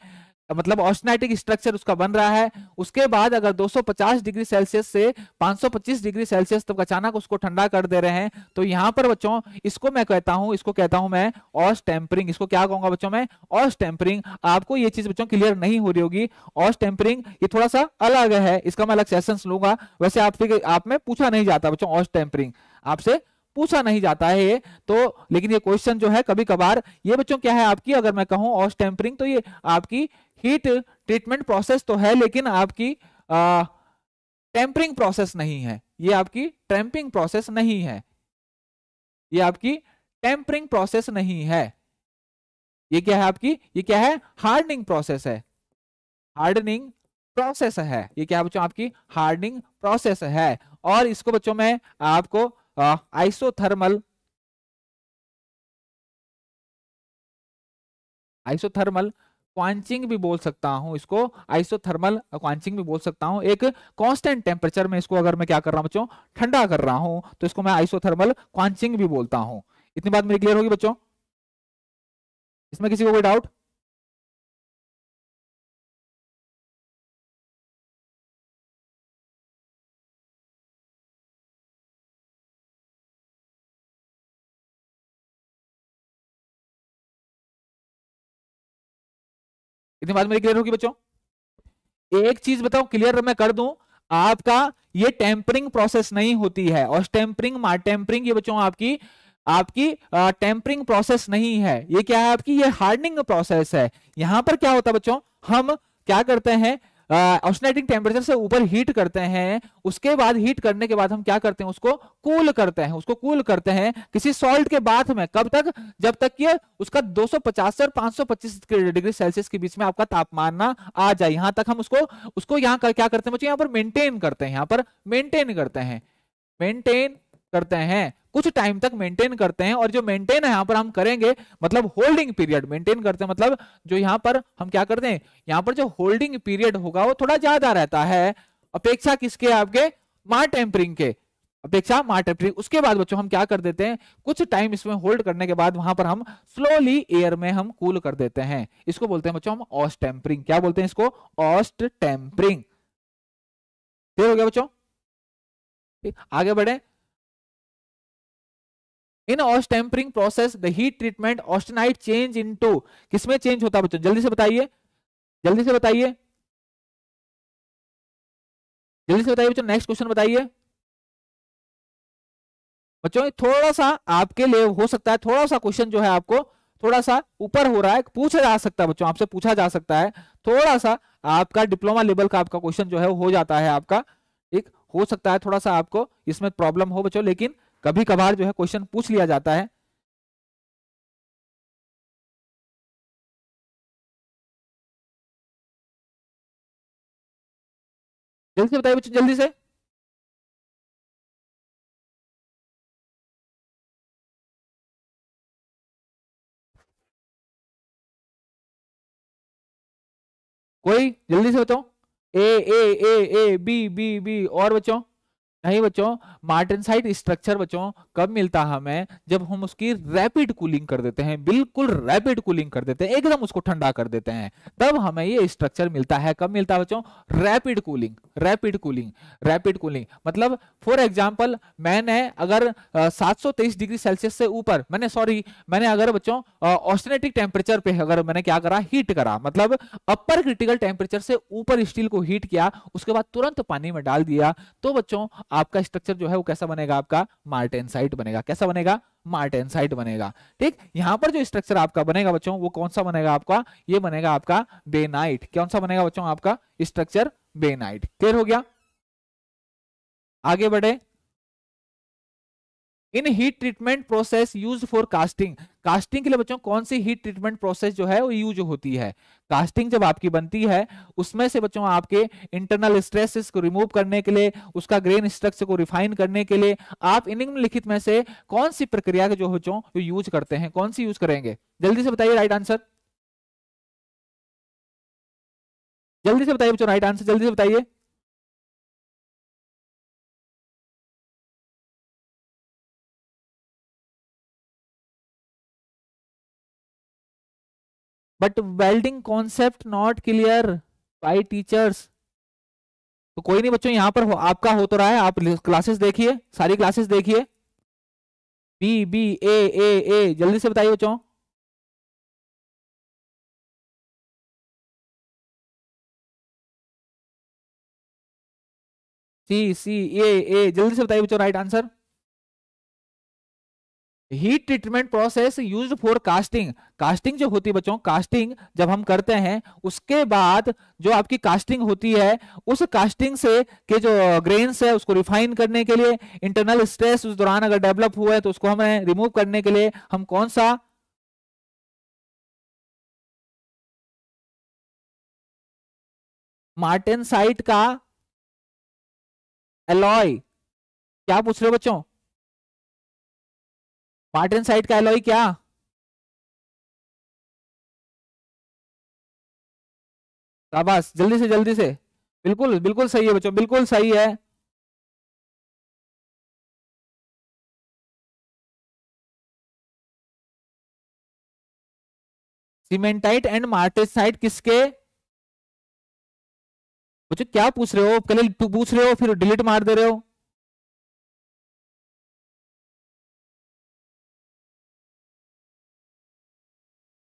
मतलब ऑस्टेनाइटिक स्ट्रक्चर उसका बन रहा है, उसके बाद अगर 250 डिग्री सेल्सियस से 525 डिग्री सेल्सियस तक अचानक उसको ठंडा कर दे रहे हैं, तो यहाँ पर बच्चों इसको मैं कहता हूं, इसको कहता हूं मैं ऑस टेम्परिंग। इसको क्या कहूंगा बच्चों मैं, ऑस टेम्परिंग। आपको ये चीज बच्चों क्लियर नहीं हो रही होगी, ऑस टेम्परिंग ये थोड़ा सा अलग है, इसका मैं अलग सेशन लूंगा। वैसे आप में पूछा नहीं जाता बच्चों, ऑस टेम्परिंग आपसे पूछा नहीं जाता है ये तो, लेकिन ये क्वेश्चन जो है कभी कभार, ये बच्चों क्या है आपकी, अगर मैं कहूं ऑस टेम्परिंग, तो ये आपकी हीट ट्रीटमेंट प्रोसेस तो है, लेकिन आपकी टेम्परिंग प्रोसेस नहीं है, ये आपकी टेम्परिंग प्रोसेस नहीं है, ये आपकी टेम्परिंग प्रोसेस नहीं है। ये क्या है आपकी, ये क्या है, हार्डनिंग प्रोसेस है, हार्डनिंग प्रोसेस है। ये क्या है बच्चों आपकी, हार्डनिंग प्रोसेस है। और इसको बच्चों मैं आपको आइसोथर्मल आइसोथर्मल क्वांचिंग भी बोल सकता हूं, इसको आइसोथर्मल क्वांचिंग भी बोल सकता हूं। एक कांस्टेंट टेम्परेचर में इसको अगर मैं क्या कर रहा हूं बच्चों, ठंडा कर रहा हूं, तो इसको मैं आइसोथर्मल क्वांचिंग भी बोलता हूं। इतनी बात मेरी क्लियर होगी बच्चों, इसमें किसी को कोई डाउट? इतनी बात मेरी क्लियर होगी बच्चों? एक चीज बताओ, क्लियर मैं कर दूं आपका, ये टेम्परिंग प्रोसेस नहीं होती है, और टेम्परिंग मार टेम्परिंग ये बच्चों आपकी आपकी टेम्परिंग प्रोसेस नहीं है, ये क्या है आपकी, ये हार्डनिंग प्रोसेस है। यहां पर क्या होता है बच्चों, हम क्या करते हैं, ऑस्टेनाइटिंग टेम्परेचर से ऊपर हीट करते हैं, उसके बाद हीट करने के बाद हम क्या करते हैं, उसको कूल करते हैं, उसको कूल करते हैं किसी सॉल्ट के बाथ में। कब तक, जब तक कि उसका 250 और 525 डिग्री सेल्सियस के बीच में आपका तापमान ना आ जाए, यहां तक हम उसको उसको यहाँ क्या करते हैं बच्चों, यहाँ पर मेंटेन करते हैं, यहाँ पर मेंटेन करते हैं, मेंटेन करते हैं, कुछ टाइम तक मेंटेन करते हैं। और जो मेंटेन है यहाँ पर हम करेंगे, मतलब होल्डिंग पीरियड मेंटेन करते हैं, मतलब जो यहाँ पर हम क्या करते हैं, यहाँ पर जो होल्डिंग पीरियड होगा वो थोड़ा ज्यादा रहता है, अपेक्षा किसके, आपके मार टेम्परिंग के, अपेक्षा मार टेम्परिंग। उसके बाद बच्चों हम क्या कर देते हैं, कुछ टाइम इसमें होल्ड करने के बाद वहां पर हम स्लोली एयर में हम कूल कर देते हैं। इसको बोलते हैं बच्चों हम ऑस्ट टेम्परिंग। क्या बोलते हैं इसको, ऑस्ट टेम्परिंग। क्लियर हो गया बच्चों, आगे बढ़े। In austempering process the heat treatment austenite change into, किसमें चेंज होता है बच्चों, जल्दी से बताइए, जल्दी से बताइए, जल्दी से बताइए बच्चों, नेक्स्ट क्वेश्चन बताइए बच्चों। थोड़ा सा आपके लिए हो सकता है, थोड़ा सा क्वेश्चन जो है आपको थोड़ा सा ऊपर हो रहा है, पूछा जा सकता है बच्चों, आपसे पूछा जा सकता है, थोड़ा सा आपका डिप्लोमा लेवल का आपका क्वेश्चन जो है वो हो जाता है आपका, एक हो सकता है थोड़ा सा आपको इसमें प्रॉब्लम हो बच्चों, लेकिन कभी कभार जो है क्वेश्चन पूछ लिया जाता है। जल्दी से बताइए बच्चों, जल्दी से। कोई जल्दी से बताओ, ए ए ए ए बी बी बी, और बच्चों नहीं बच्चों, मार्टेनसाइट स्ट्रक्चर बच्चों कब मिलता है हमें, जब हम उसकी रैपिड कूलिंग कर देते हैं, बिल्कुल रैपिड कूलिंग कर देते हैं, एकदम उसको ठंडा कर देते हैं, तब हमें ये स्ट्रक्चर मिलता है। कब मिलता है बच्चों, rapid cooling, rapid cooling, rapid cooling. मतलब फॉर एग्जांपल मैंने अगर 723 डिग्री सेल्सियस से ऊपर, मैंने अगर बच्चों ऑस्टेनेटिक टेम्परेचर पे अगर मैंने क्या करा, हीट करा, मतलब अपर क्रिटिकल टेम्परेचर से ऊपर स्टील को हीट किया, उसके बाद तुरंत पानी में डाल दिया, तो बच्चों आपका स्ट्रक्चर जो है वो कैसा बनेगा, आपका मार्टेनसाइट बनेगा। कैसा बनेगा, मार्टेनसाइट बनेगा। ठीक, यहां पर जो स्ट्रक्चर आपका बनेगा बच्चों वो कौन सा बनेगा आपका, ये बनेगा आपका बेनाइट। कौन सा बनेगा बच्चों आपका स्ट्रक्चर, बेनाइट। क्लियर हो गया, आगे बढ़े। इन heat treatment process used for casting, casting के लिए बच्चों कौन सी हीट ट्रीटमेंट प्रोसेस जो है वो यूज होती है। कास्टिंग जब आपकी बनती है उसमें से बच्चों आपके इंटरनल स्ट्रेसेस को रिमूव करने के लिए, उसका ग्रेन स्ट्रक्चर को रिफाइन करने के लिए आप निम्नलिखित में से कौन सी प्रक्रिया के जो बच्चों यूज करते हैं, कौन सी यूज करेंगे, जल्दी से बताइए राइट आंसर, जल्दी से बताइए बच्चों राइट आंसर, जल्दी से बताइए। Butt welding concept not clear by teachers. तो कोई नहीं बच्चों, यहाँ पर आपका हो तो रहा है, आप क्लासेस देखिए, सारी क्लासेस देखिए। बी बी ए ए ए, जल्दी से बताइए बच्चों। सी सी ए ए, जल्दी से बताइए बच्चों right answer. Heat treatment process used for casting, casting जो होती है बच्चों, कास्टिंग जब हम करते हैं उसके बाद जो आपकी कास्टिंग होती है, उस कास्टिंग से के जो ग्रेन्स है उसको रिफाइन करने के लिए, इंटरनल स्ट्रेस उस दौरान अगर डेवलप हुआ है तो उसको हमें रिमूव करने के लिए हम कौन सा, मार्टेनसाइट का एलॉय, क्या पूछ रहे हो बच्चों, मार्टेनसाइट का एलॉय क्या, शाबाश, जल्दी से, बिल्कुल बिल्कुल सही है बच्चों, बिल्कुल सही है। सीमेंटाइट एंड मार्टेनसाइट किसके, बच्चों क्या पूछ रहे हो, पहले तू पूछ रहे हो फिर डिलीट मार दे रहे हो।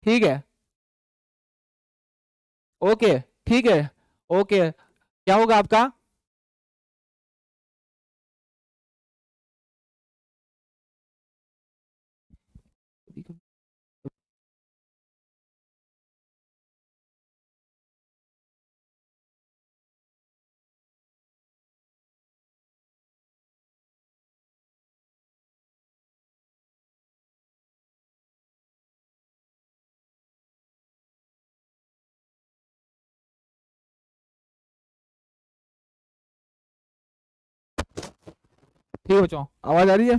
ठीक है, ओके, ठीक है, ओके, क्या होगा आपका, ठीक है बच्चों, आवाज आ रही है।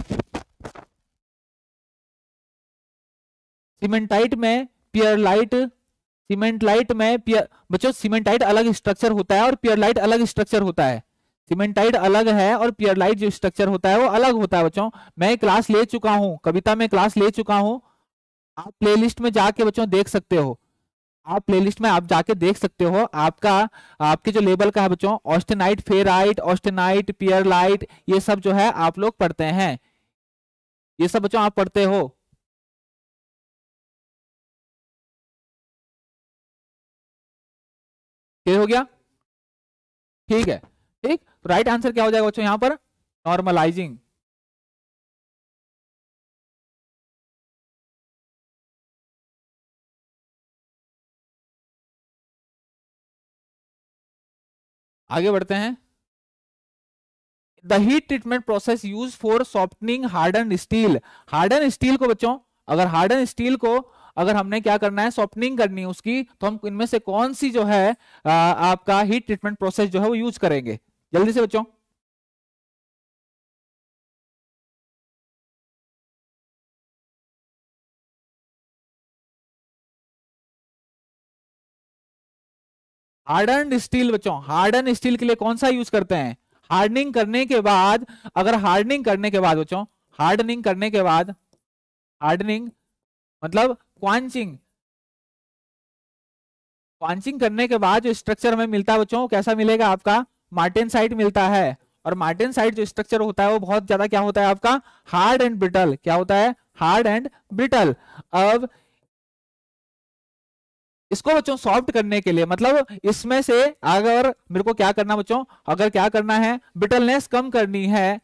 सीमेंटाइट में पियरलाइट, सीमेंटाइट में पियर, बच्चों सीमेंटाइट अलग स्ट्रक्चर होता है और पियरलाइट अलग स्ट्रक्चर होता है। सीमेंटाइट अलग है और पियरलाइट जो स्ट्रक्चर होता है वो अलग होता है बच्चों। मैं क्लास ले चुका हूं, कविता में क्लास ले चुका हूं। आप प्लेलिस्ट में जाके बच्चों देख सकते हो, आप प्लेलिस्ट में आप जाके देख सकते हो। आपका आपके जो लेवल का है बच्चों, ऑस्टेनाइट, फेराइट, ऑस्टेनाइट, पियरलाइट, ये सब जो है आप लोग पढ़ते हैं, ये सब बच्चों आप पढ़ते हो। क्लियर हो गया? ठीक है, ठीक। तो राइट आंसर क्या हो जाएगा बच्चों यहाँ पर? नॉर्मलाइजिंग। आगे बढ़ते हैं। The heat treatment process use for softening harden steel. Harden steel को बच्चों, अगर हार्डन स्टील को अगर हमने क्या करना है, सॉफ्टनिंग करनी है उसकी, तो हम इनमें से कौन सी जो है आपका हीट ट्रीटमेंट प्रोसेस जो है वो यूज करेंगे? जल्दी से बच्चों। हार्डन स्टील बच्चों, हार्डन स्टील के लिए कौन सा यूज करते हैं? हार्डनिंग करने के बाद, अगर हार्डनिंग करने के बाद बच्चों, हार्डनिंग करने के बाद, हार्डनिंग मतलब क्वांचिंग, क्वांचिंग करने के बाद जो स्ट्रक्चर हमें मिलता है बच्चों, कैसा मिलेगा आपका? मार्टेनसाइट मिलता है। और मार्टेनसाइट जो स्ट्रक्चर होता है वो बहुत ज्यादा क्या होता है आपका? Hard and brittle. क्या होता है? Hard and brittle. अब इसको बच्चों सॉफ्ट करने के लिए, मतलब इसमें से अगर मेरे को क्या करना बच्चों, अगर क्या करना है, ब्रिटलनेस कम करनी है,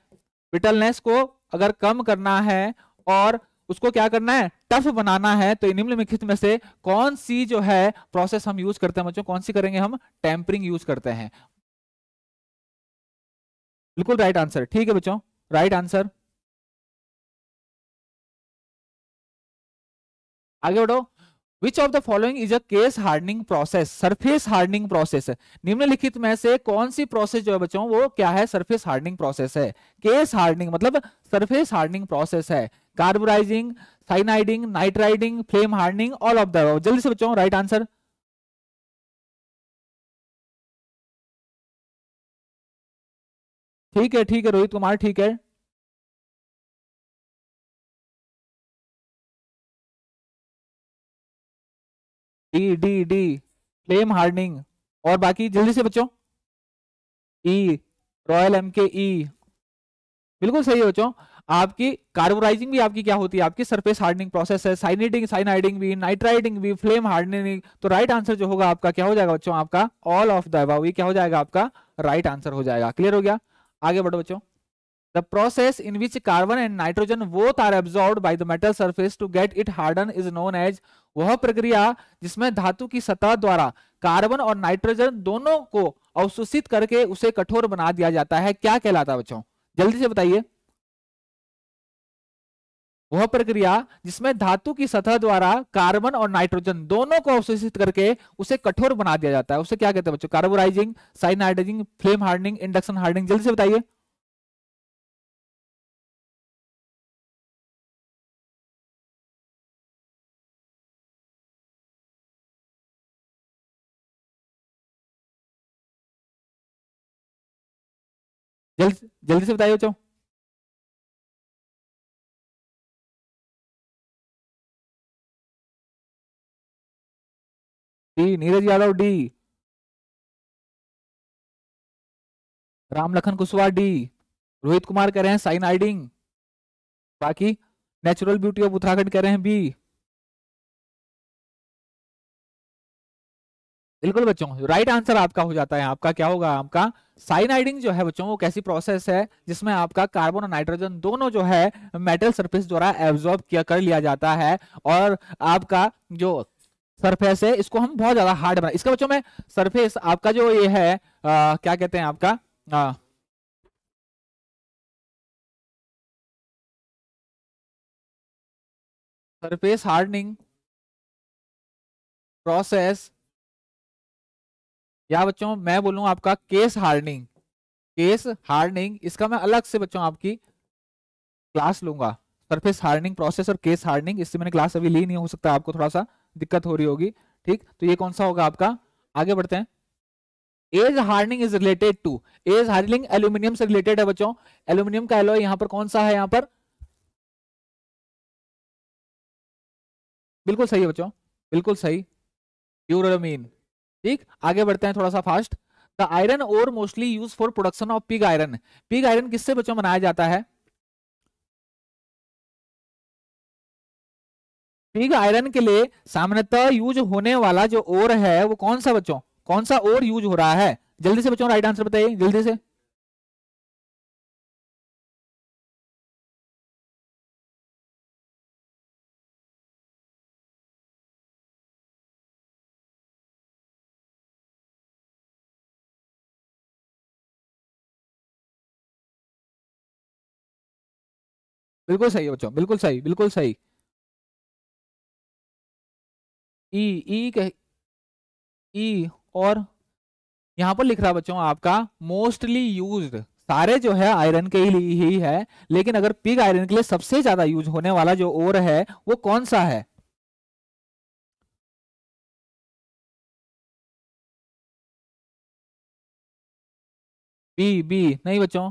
ब्रिटलनेस को अगर कम करना है और उसको क्या करना है, टफ बनाना है, तो निम्नलिखित में से कौन सी जो है प्रोसेस हम यूज करते हैं बच्चों? कौन सी करेंगे हम? टेम्परिंग यूज करते हैं। बिल्कुल राइट आंसर। ठीक है बच्चों, राइट आंसर। आगे बढ़ो। Which of the following is a case hardening process? Surface hardening process. निम्नलिखित में से कौन सी प्रोसेस जो है बच्चों वो क्या है? सरफेस हार्डनिंग प्रोसेस है। केस हार्डनिंग मतलब सरफेस हार्डनिंग प्रोसेस है। Carburising, cyaniding, nitriding, flame hardening, all of the. जल्दी से बच्चों राइट आंसर। ठीक है रोहित कुमार, ठीक है। D D D, flame hardening. और बाकी जल्दी से बच्चों। ई, रॉयल एम के ई। बिल्कुल सही है बच्चों। आपकी कार्बोराइजिंग भी आपकी क्या होती है? आपकी सरफेस हार्डनिंग प्रोसेस है। साइनाइडिंग, साइनाइडिंग भी, नाइट्राइडिंग भी, फ्लेम हार्डनिंग। तो राइट आंसर जो होगा आपका क्या हो जाएगा बच्चों? आपका ऑल ऑफ द अबव, ये क्या हो जाएगा आपका? राइट आंसर हो जाएगा। क्लियर हो गया? आगे बढ़ो बच्चों। The process in which carbon and nitrogen both are absorbed by the metal surface to get it harden is known as. वह प्रक्रिया जिसमें धातु की सतह द्वारा कार्बन और नाइट्रोजन दोनों को अवशोषित करके उसे कठोर बना दिया जाता है, क्या कहलाता है बच्चों? जल्दी से बताइए। वह प्रक्रिया जिसमें धातु की सतह द्वारा कार्बन और नाइट्रोजन दोनों को अवशोषित करके उसे कठोर बना दिया जाता है, उसे क्या कहते हैं बच्चों? Carburising, cyanidising, flame hardening, induction hardening. जल्दी से बताइए। जल्दी जल्दी से बताइए बच्चों। D, Neeraj Yadav D. Ram Lakhan Kushwaha D. Rohit Kumar कह रहे हैं साइनाइडिंग। बाकी नेचुरल ब्यूटी ऑफ उत्तराखंड कह रहे हैं बी। बिल्कुल बच्चों, राइट आंसर आपका हो जाता है। आपका क्या होगा? आपका साइनाइडिंग जो है बच्चों वो कैसी प्रोसेस है जिसमें आपका कार्बन और नाइट्रोजन दोनों जो है मेटल सरफेस द्वारा एब्जॉर्ब किया कर लिया जाता है, और आपका जो सरफेस है इसको हम बहुत ज्यादा हार्ड बना। इसका बच्चों में सरफेस आपका जो ये है क्या कहते हैं आपका? सरफेस हार्डनिंग प्रोसेस, या बच्चों मैं बोलूँ आपका केस हार्डनिंग। केस हार्डनिंग, इसका मैं अलग से बच्चों आपकी क्लास लूंगा। सरफेस हार्डनिंग प्रोसेस और केस हार्डनिंग, इससे मैंने क्लास अभी ली नहीं, हो सकता है आपको थोड़ा सा दिक्कत हो रही होगी। ठीक, तो ये कौन सा होगा आपका? आगे बढ़ते हैं। Age hardening is related to, age hardening aluminium से रिलेटेड है बच्चों। एल्यूमिनियम का एलॉय यहां पर कौन सा है, यहां पर बिल्कुल सही है बच्चों, बिल्कुल सही, ड्यूरामीन। ठीक, आगे बढ़ते हैं थोड़ा सा fast. The iron ore mostly use for production of pig iron, pig iron किससे बच्चों बनाया जाता है? पिग आयरन के लिए सामान्यतः यूज होने वाला जो ओर है वो कौन सा बच्चों, कौन सा ओर यूज हो रहा है? जल्दी से बच्चों राइट आंसर बताइए जल्दी से। बिल्कुल सही है बच्चों, बिल्कुल सही, बिल्कुल सही। ई, ई और यहां पर लिख रहा है बच्चों आपका मोस्टली यूज्ड, सारे जो है आयरन के लिए ही है, लेकिन अगर पिग आयरन के लिए सबसे ज्यादा यूज होने वाला जो ओर है वो कौन सा है? बी नहीं बच्चों,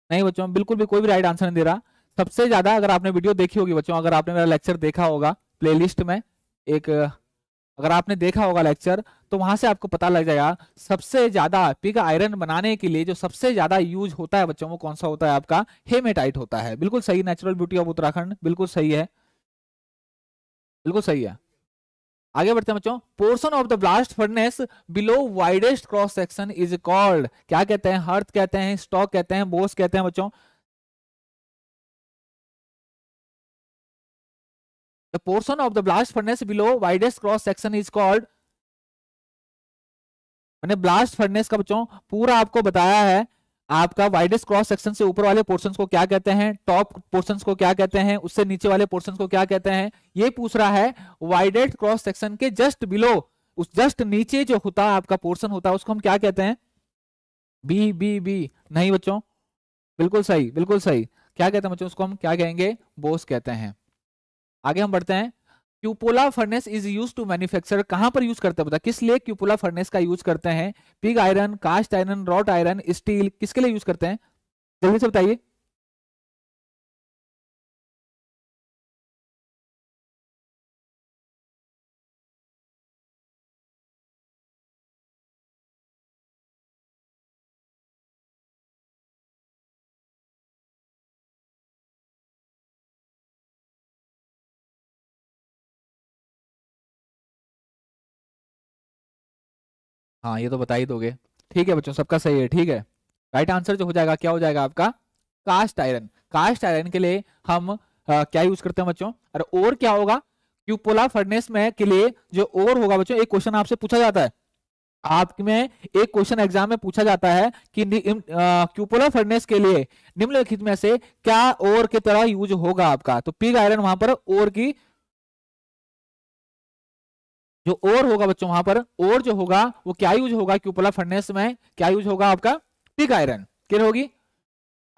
नहीं बच्चों, बिल्कुल भी कोई भी राइट आंसर नहीं दे रहा। सबसे ज्यादा, अगर आपने वीडियो देखी होगी बच्चों, अगर आपने मेरा लेक्चर देखा होगा प्लेलिस्ट में, एक अगर आपने देखा होगा लेक्चर, तो वहां से आपको पता लग जाएगा सबसे ज्यादा पिग आयरन बनाने के लिए जो सबसे ज्यादा यूज होता है बच्चों वो कौन सा होता है आपका? हेमेटाइट होता है। बिल्कुल सही, नेचुरल ब्यूटी ऑफ उत्तराखंड, बिल्कुल सही है, बिल्कुल सही है। आगे बढ़ते हैं बच्चों। Portion of the blast furnace below widest cross section is called, क्या कहते हैं? हर्थ कहते हैं, स्टॉक कहते हैं, बोस कहते हैं बच्चों? The portion of the blast furnace below widest cross section is called, मैंने ब्लास्ट फर्नेस का बच्चों पूरा आपको बताया है। आपका वाइडेस्ट क्रॉस सेक्शन से ऊपर वाले पोर्शंस को क्या कहते हैं, टॉप पोर्शंस को क्या कहते हैं, उससे नीचे वाले पोर्शंस को क्या कहते हैं, ये पूछ रहा है। वाइडेस्ट क्रॉस सेक्शन के जस्ट बिलो, उस जस्ट नीचे जो होता है आपका पोर्शन होता है उसको हम क्या कहते हैं? बी नहीं बच्चों, बिल्कुल सही, बिल्कुल सही। क्या कहते हैं बच्चों उसको, हम क्या कहेंगे? बोस कहते हैं। आगे हम बढ़ते हैं। Cupola furnace is use to manufacture, कहां पर यूज करते हैं बता, किस लिए क्यूपोला फर्नेस का यूज करते हैं? Pig iron, cast iron, wrought iron, steel, किसके लिए यूज करते हैं? जल्दी से बताइए। हाँ ये तो बता ही दोगे। ठीक है बच्चों, सबका सही है, ठीक है। राइट आंसर जो हो जाएगा क्या हो जाएगा आपका? Cast iron. कास्ट आयरन के लिए हम क्या यूज करते हैं बच्चों? अरे और क्या होगा? क्यूपोला फर्नेस में के लिए जो और होगा बच्चों, एक क्वेश्चन आपसे पूछा जाता है, आप में एक क्वेश्चन एग्जाम में पूछा जाता है कि क्यूपोला फर्नेस के लिए निम्नलिखित में से क्या और की तरह यूज होगा आपका? तो पिग आयरन वहां पर और की जो और होगा बच्चों, वहां पर और जो होगा वो क्या यूज होगा? क्यूपोला फर्नेस में क्या यूज होगा आपका? Pig iron. क्लियर होगी?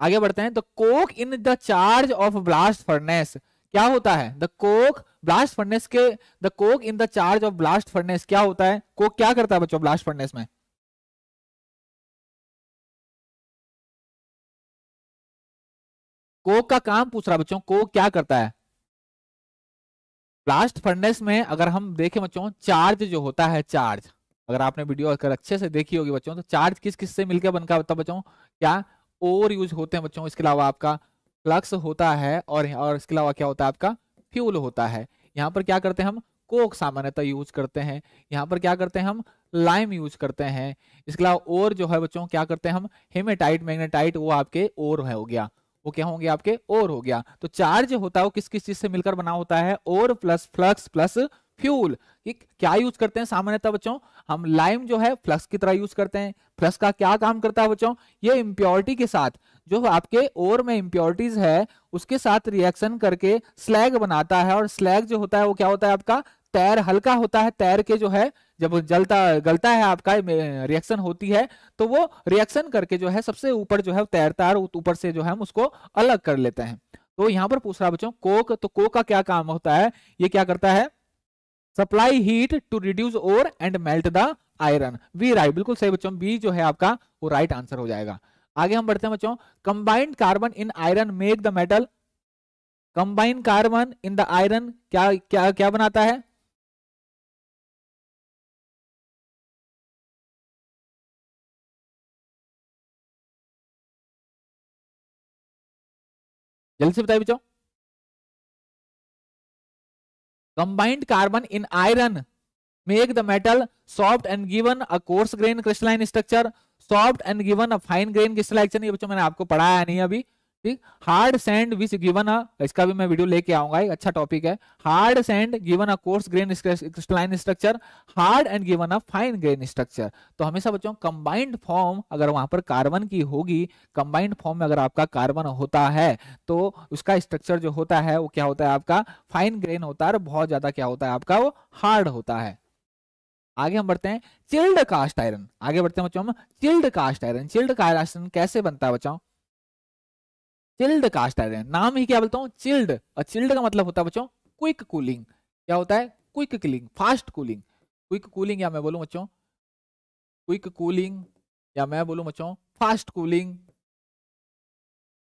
आगे बढ़ते हैं। The Coke in the charge of blast furnace क्या होता है? द कोक ब्लास्ट फर्नेस के, the Coke in the charge of blast furnace क्या होता है? कोक क्या करता है बच्चों ब्लास्ट फर्नेस में? कोक का काम पूछ रहा बच्चों, कोक क्या करता है? ब्लास्ट फर्नेस में अगर हम देखें बच्चों, चार्ज जो होता है, चार्ज, अगर आपने वीडियो अगर अच्छे से देखी होगी बच्चों, तो चार्ज किस किस से मिलकर बनकर होता है बच्चों? क्या और यूज होते हैं बच्चों? इसके अलावा आपका फ्लक्स होता है, और इसके अलावा क्या होता है आपका? फ्यूल होता है। यहाँ पर क्या करते हैं हम? कोक सामान्यतः यूज करते हैं। यहाँ पर क्या करते हैं हम? लाइम यूज करते हैं। इसके अलावा और जो है बच्चों क्या करते हैं हम? हेमेटाइट, मैग्नेटाइट, वो आपके और है हो गया, वो क्या होंगे आपके? और हो गया। तो चार्ज होता है वो किस किस चीज से मिलकर बना होता है? और प्लस फ्लक्स प्लस फ्यूल। क्या यूज करते हैं सामान्यतः बच्चों? हम लाइम जो है फ्लक्स की तरह यूज करते हैं। फ्लक्स का क्या काम करता है बच्चों? ये इम्प्योरिटी के साथ, जो आपके ओर में इम्प्योरिटीज है उसके साथ रिएक्शन करके स्लैग बनाता है, और स्लैग जो होता है वो क्या होता है आपका? तैर हल्का होता है। तैर के जो है जब जलता गलता है आपका, रिएक्शन होती है, तो वो रिएक्शन करके जो है सबसे ऊपर जो है तैरता है, और ऊपर से जो है हम उसको अलग कर लेते हैं। तो यहाँ पर पूछ रहा है बच्चों कोक, तो कोक का क्या काम होता है? ये क्या करता है? Supply heat to reduce ore and melt the iron. B right, बिल्कुल सही बच्चों, बी जो है आपका वो राइट आंसर हो जाएगा। आगे हम बढ़ते हैं बच्चों, combined carbon in iron make the metal. Combined carbon in the iron क्या क्या क्या बनाता है? जल्दी से बताइए बच्चों। Combined carbon in iron make the metal soft and given a coarse grain crystalline structure, soft and given a fine grain crystallization। ये बच्चों मैंने आपको पढ़ाया नहीं अभी, ठीक। Hard sand which given a, इसका भी मैं वीडियो लेके आऊंगा, एक अच्छा टॉपिक है। Hard sand given a coarse grain crystalline structure, hard and given a fine grain structure. तो हमेशा बच्चों कंबाइंड फॉर्म अगर वहां पर कार्बन की होगी, कंबाइंड फॉर्म में अगर आपका कार्बन होता है तो उसका स्ट्रक्चर जो होता है वो क्या होता है आपका फाइन ग्रेन होता है, और बहुत ज्यादा क्या होता है आपका वो हार्ड होता है। आगे हम बढ़ते हैं, चिल्ड कास्ट आयरन। आगे बढ़ते हैं बच्चों हम, chilled cast iron. Chilled cast iron कैसे बनता है बच्चों? चिल्ड कास्ट आयरन, नाम ही क्या बोलता हूँ, चिल्ड। और चिल्ड का मतलब होता है बच्चों क्विक कूलिंग। क्या होता है? Quick cooling, fast cooling. Quick cooling, या मैं बोलूं बच्चों क्विक कूलिंग, या मैं बोलूं बच्चों फास्ट कूलिंग,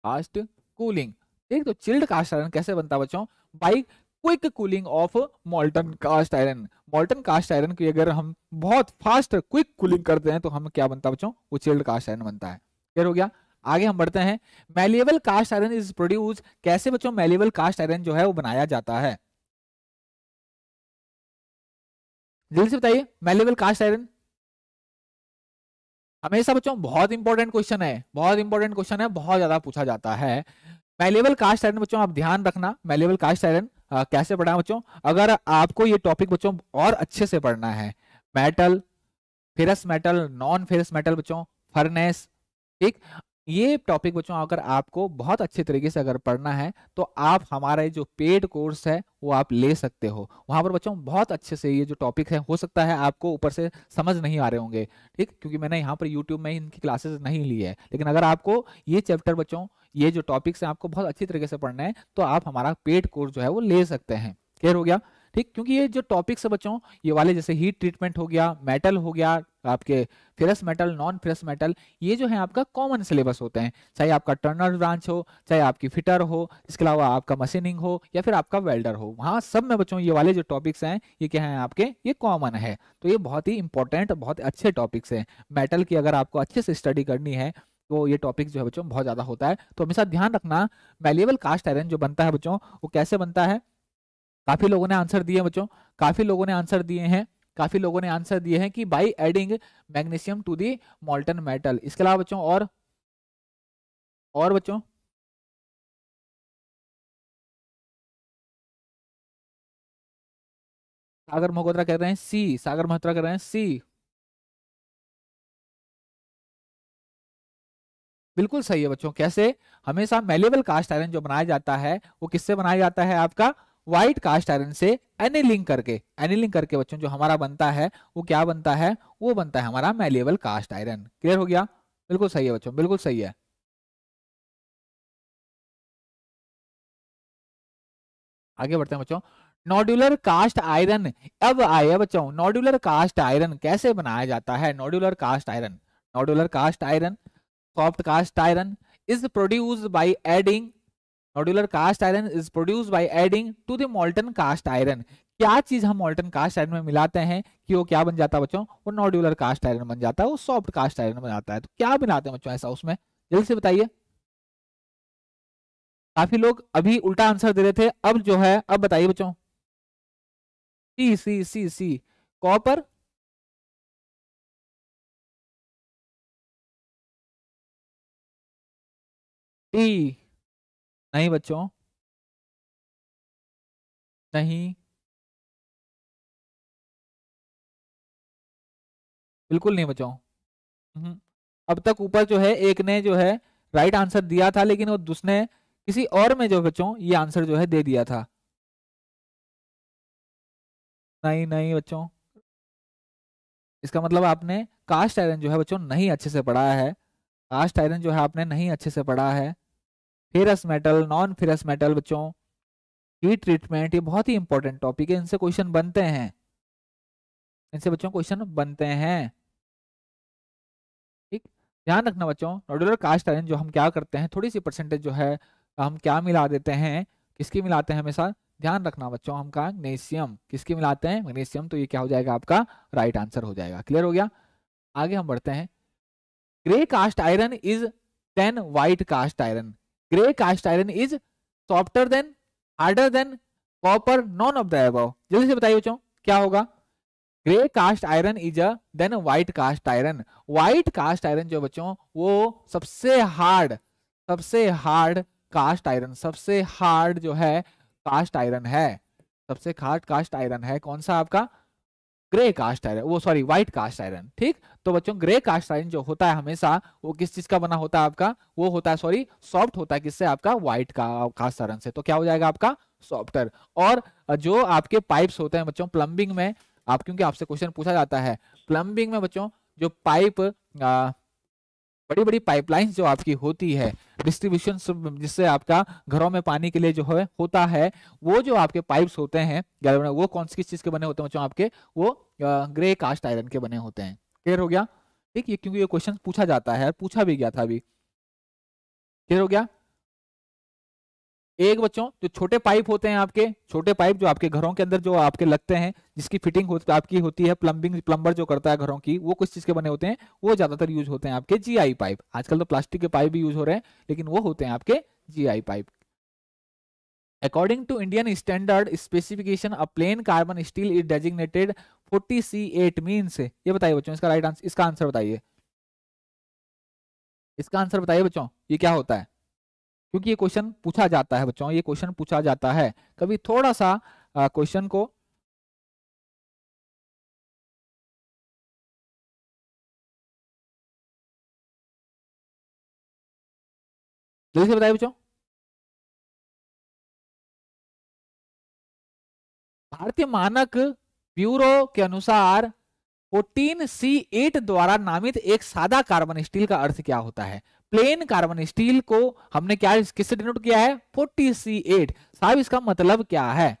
फास्ट कूलिंग। ठीक, तो चिल्ड कास्ट आयरन कैसे बनता है बच्चों? By quick cooling of molten cast iron. Molten cast iron की अगर हम बहुत फास्ट क्विक कूलिंग करते हैं तो हम क्या बनता है बच्चों? वो चिल्ड कास्ट आयरन बनता है। क्लियर हो गया? आगे हम बढ़ते हैं, malleable cast iron is produce. कैसे बच्चों मैलिएबल कास्ट आयरन जो है वो बनाया जाता है? जल्दी से बताइए, मैलिएबल कास्ट आयरन हमेशा बच्चों बहुत इंपॉर्टेंट क्वेश्चन है, बहुत इंपॉर्टेंट क्वेश्चन है, बहुत ज्यादा पूछा जाता है। मैलेबल कास्ट आयरन बच्चों आप ध्यान रखना, मैलेबल कास्ट आयरन कैसे पढ़ना है बच्चों? अगर आपको ये टॉपिक बच्चों और अच्छे से पढ़ना है, metal, ferrous metal, non ferrous metal बच्चों, फर्नेस, ठीक, ये टॉपिक बच्चों अगर आपको बहुत अच्छे तरीके से अगर पढ़ना है तो आप हमारा जो पेड कोर्स है वो आप ले सकते हो। वहां पर बच्चों बहुत अच्छे से ये जो टॉपिक है, हो सकता है आपको ऊपर से समझ नहीं आ रहे होंगे, ठीक, क्योंकि मैंने यहाँ पर यूट्यूब में इनकी क्लासेस नहीं ली है, लेकिन अगर आपको ये चैप्टर बच्चों, ये जो टॉपिक्स हैं आपको बहुत अच्छी तरीके से पढ़ना है तो आप हमारा पेड कोर्स जो है वो ले सकते हैं। क्लियर हो गया? ठीक, क्योंकि ये जो टॉपिक्स है बच्चों, ये वाले जैसे हीट ट्रीटमेंट हो गया, मेटल हो गया, आपके ferrous metal, non ferrous metal, ये जो है आपका कॉमन सिलेबस होते हैं, चाहे आपका टर्नर ब्रांच हो, चाहे आपकी फिटर हो, इसके अलावा आपका मशीनिंग हो, या फिर आपका वेल्डर हो, वहाँ सब में बच्चों ये वाले जो टॉपिक्स हैं ये क्या है आपके, ये कॉमन है। तो ये बहुत ही इंपॉर्टेंट, बहुत अच्छे टॉपिक्स हैं। मेटल की अगर आपको अच्छे से स्टडी करनी है तो ये टॉपिक जो है बच्चों बहुत ज्यादा होता है, तो हमेशा ध्यान रखना। मैलिएबल कास्ट आयरन जो बनता है बच्चों वो कैसे बनता है? काफी लोगों ने आंसर दिए बच्चों, काफी लोगों ने आंसर दिए हैं, काफी लोगों ने आंसर दिए हैं कि by adding magnesium to the molten metal. इसके अलावा बच्चों और बच्चों सागर मल्होत्रा कह रहे हैं सी, सागर मल्होत्रा कह रहे हैं सी। बिल्कुल सही है बच्चों। कैसे? हमेशा मेलेबल कास्ट आयरन जो बनाया जाता है वो किससे बनाया जाता है आपका? व्हाइट कास्ट आयरन से एनीलिंग करके। एनीलिंग करके बच्चों जो हमारा बनता है वो क्या बनता है? वो बनता है हमारा मेलेबल कास्ट आयरन। क्लियर हो गया? बिल्कुल सही है बच्चों, बिल्कुल सही है। आगे बढ़ते हैं बच्चों, नॉड्यूलर कास्ट आयरन अब आया बच्चों। नॉड्यूलर कास्ट आयरन कैसे बनाया जाता है? Nodular cast iron, nodular cast iron, soft cast iron is produced by adding, nodular cast iron is produced by adding to the molten cast iron. क्या चीज हम मोल्टन कास्ट आयरन में मिलाते हैं कि वो क्या बन जाता है बच्चों? वो नॉड्यूलर कास्ट आयरन बन जाता है, वो सॉफ्ट कास्ट आयरन बन जाता है। तो क्या मिलाते हैं बच्चों ऐसा उसमें? जल्दी से बताइए। काफी लोग अभी उल्टा आंसर दे रहे थे, अब जो है अब बताइए बच्चों। सी सी सी सी, कॉपर, डी। नहीं बच्चों, नहीं, बिल्कुल नहीं बच्चों। हम्म। अब तक ऊपर जो है एक ने जो है राइट आंसर दिया था, लेकिन वो दूसरे किसी और में जो बच्चों ये आंसर जो है दे दिया था। नहीं नहीं बच्चों, इसका मतलब आपने कास्ट आयरन जो है बच्चों नहीं अच्छे से पढ़ा है। कास्ट आयरन जो है आपने नहीं अच्छे से पढ़ा है। Ferrous metal, non ferrous metal बच्चों, हीट ट्रीटमेंट, ये बहुत ही इंपॉर्टेंट टॉपिक है, इनसे क्वेश्चन बनते हैं, इनसे बच्चों क्वेश्चन बनते हैं। ठीक, ध्यान रखना बच्चों, नॉडुलर कास्ट आयरन जो हम क्या करते हैं, थोड़ी सी परसेंटेज जो है हम क्या मिला देते हैं, किसकी मिलाते हैं हमेशा, ध्यान रखना बच्चों, हम का मैग्नीशियम, किसकी मिलाते हैं, मैग्नीशियम। तो ये क्या हो जाएगा आपका राइट आंसर हो जाएगा। क्लियर हो गया, आगे हम बढ़ते हैं। Grey cast iron is than white cast iron, grey cast iron is softer than, harder than copper, none of the above. जल्दी से बताइए बच्चों क्या होगा। Grey cast iron is a than white cast iron, white cast iron जो बच्चों वो सबसे हार्ड कास्ट आयरन, सबसे हार्ड जो है कास्ट आयरन है, सबसे हार्ड कास्ट आयरन है कौन सा आपका, ग्रे कास्ट आयरन, वो सॉरी व्हाइट कास्ट आयरन। ठीक, तो बच्चों ग्रे कास्ट आयरन जो होता है हमेशा वो किस चीज का बना होता है आपका, वो होता है सॉरी सॉफ्ट होता है, किससे आपका व्हाइट का कास्ट आयरन से। तो क्या हो जाएगा आपका सॉफ्टर। और जो आपके पाइप्स होते हैं बच्चों प्लम्बिंग में, आप क्योंकि आपसे क्वेश्चन पूछा जाता है प्लम्बिंग में बच्चों, जो पाइप बड़ी बड़ी पाइपलाइंस जो आपकी होती है डिस्ट्रीब्यूशन, जिससे आपका घरों में पानी के लिए जो है होता है, वो जो आपके पाइप्स होते हैं वो कौन सी किस चीज के बने होते हैं बच्चों आपके, वो ग्रे कास्ट आयरन के बने होते हैं। क्लियर हो गया, ठीक, ये क्योंकि ये क्वेश्चन पूछा जाता है, पूछा भी गया था अभी। क्लियर हो गया। एक बच्चों जो छोटे पाइप होते हैं आपके, छोटे पाइप जो आपके घरों के अंदर जो आपके लगते हैं, जिसकी फिटिंग आपकी होती है, प्लम्बर जो करता है घरों की, वो किस चीज के बने होते हैं, वो ज्यादातर यूज होते हैं आपके जीआई पाइप। आजकल तो प्लास्टिक के पाइप भी यूज हो रहे हैं, लेकिन वो होते हैं आपके GI pipe. According to Indian standard specification a plain carbon steel is designated 40C8 means, ये बताइए बच्चों इसका राइट आंसर, इसका आंसर बताइए, इसका आंसर बताइए बच्चों ये क्या होता है, क्योंकि ये क्वेश्चन पूछा जाता है बच्चों, ये क्वेश्चन पूछा जाता है कभी, थोड़ा सा क्वेश्चन को जल्दी से बताइए बच्चों। भारतीय मानक ब्यूरो के अनुसार 14C8 द्वारा नामित एक सादा कार्बन स्टील का अर्थ क्या होता है। प्लेन कार्बन स्टील को हमने क्या किससे डिनोट किया है, 40C8, साहब इसका मतलब क्या है।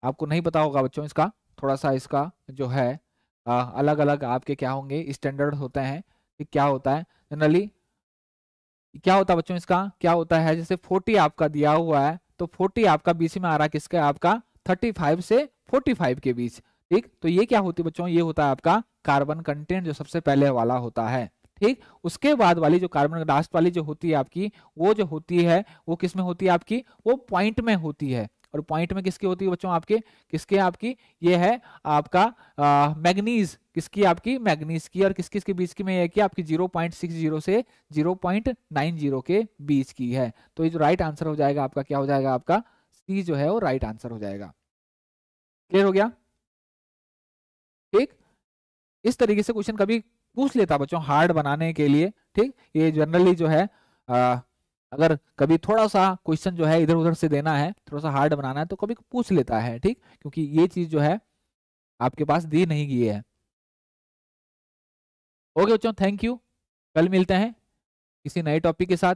आपको नहीं पता होगा बच्चों इसका, थोड़ा सा इसका जो है अलग अलग आपके क्या होंगे स्टैंडर्ड होते हैं कि क्या होता है जनरली, क्या होता है बच्चों इसका, क्या होता है, जैसे 40 आपका दिया हुआ है, तो 40 आपका बीच में आ रहा है किसका, आपका 35 से 45 के बीच। ठीक, तो ये क्या होती है बच्चों, ये होता है आपका कार्बन कंटेंट जो सबसे पहले वाला होता है। ठीक, उसके बाद वाली जो कार्बन लास्ट वाली जो होती है आपकी, वो जो होती है वो किस में होती है आपकी, वो पॉइंट में होती है। और पॉइंट में किसकी होती है बच्चों आपके, किसके आपकी, ये है आपका मैग्नीज, किसकी आपकी मैग्नीज की, और किस किस के बीच की में है कि आपकी 0.60 से 0.90 के बीच की है। तो ये जो राइट आंसर हो जाएगा आपका क्या हो जाएगा, आपका सी जो है वो राइट आंसर हो जाएगा। क्लियर हो गया, ठीक, इस तरीके से क्वेश्चन कभी पूछ लेता बच्चों हार्ड बनाने के लिए। ठीक, ये जनरली जो है अगर कभी थोड़ा सा क्वेश्चन जो है इधर उधर से देना है, थोड़ा सा हार्ड बनाना है, तो कभी पूछ लेता है। ठीक, क्योंकि ये चीज जो है आपके पास दी नहीं गई है। ओके बच्चों, थैंक यू, कल मिलते हैं किसी नए टॉपिक के साथ।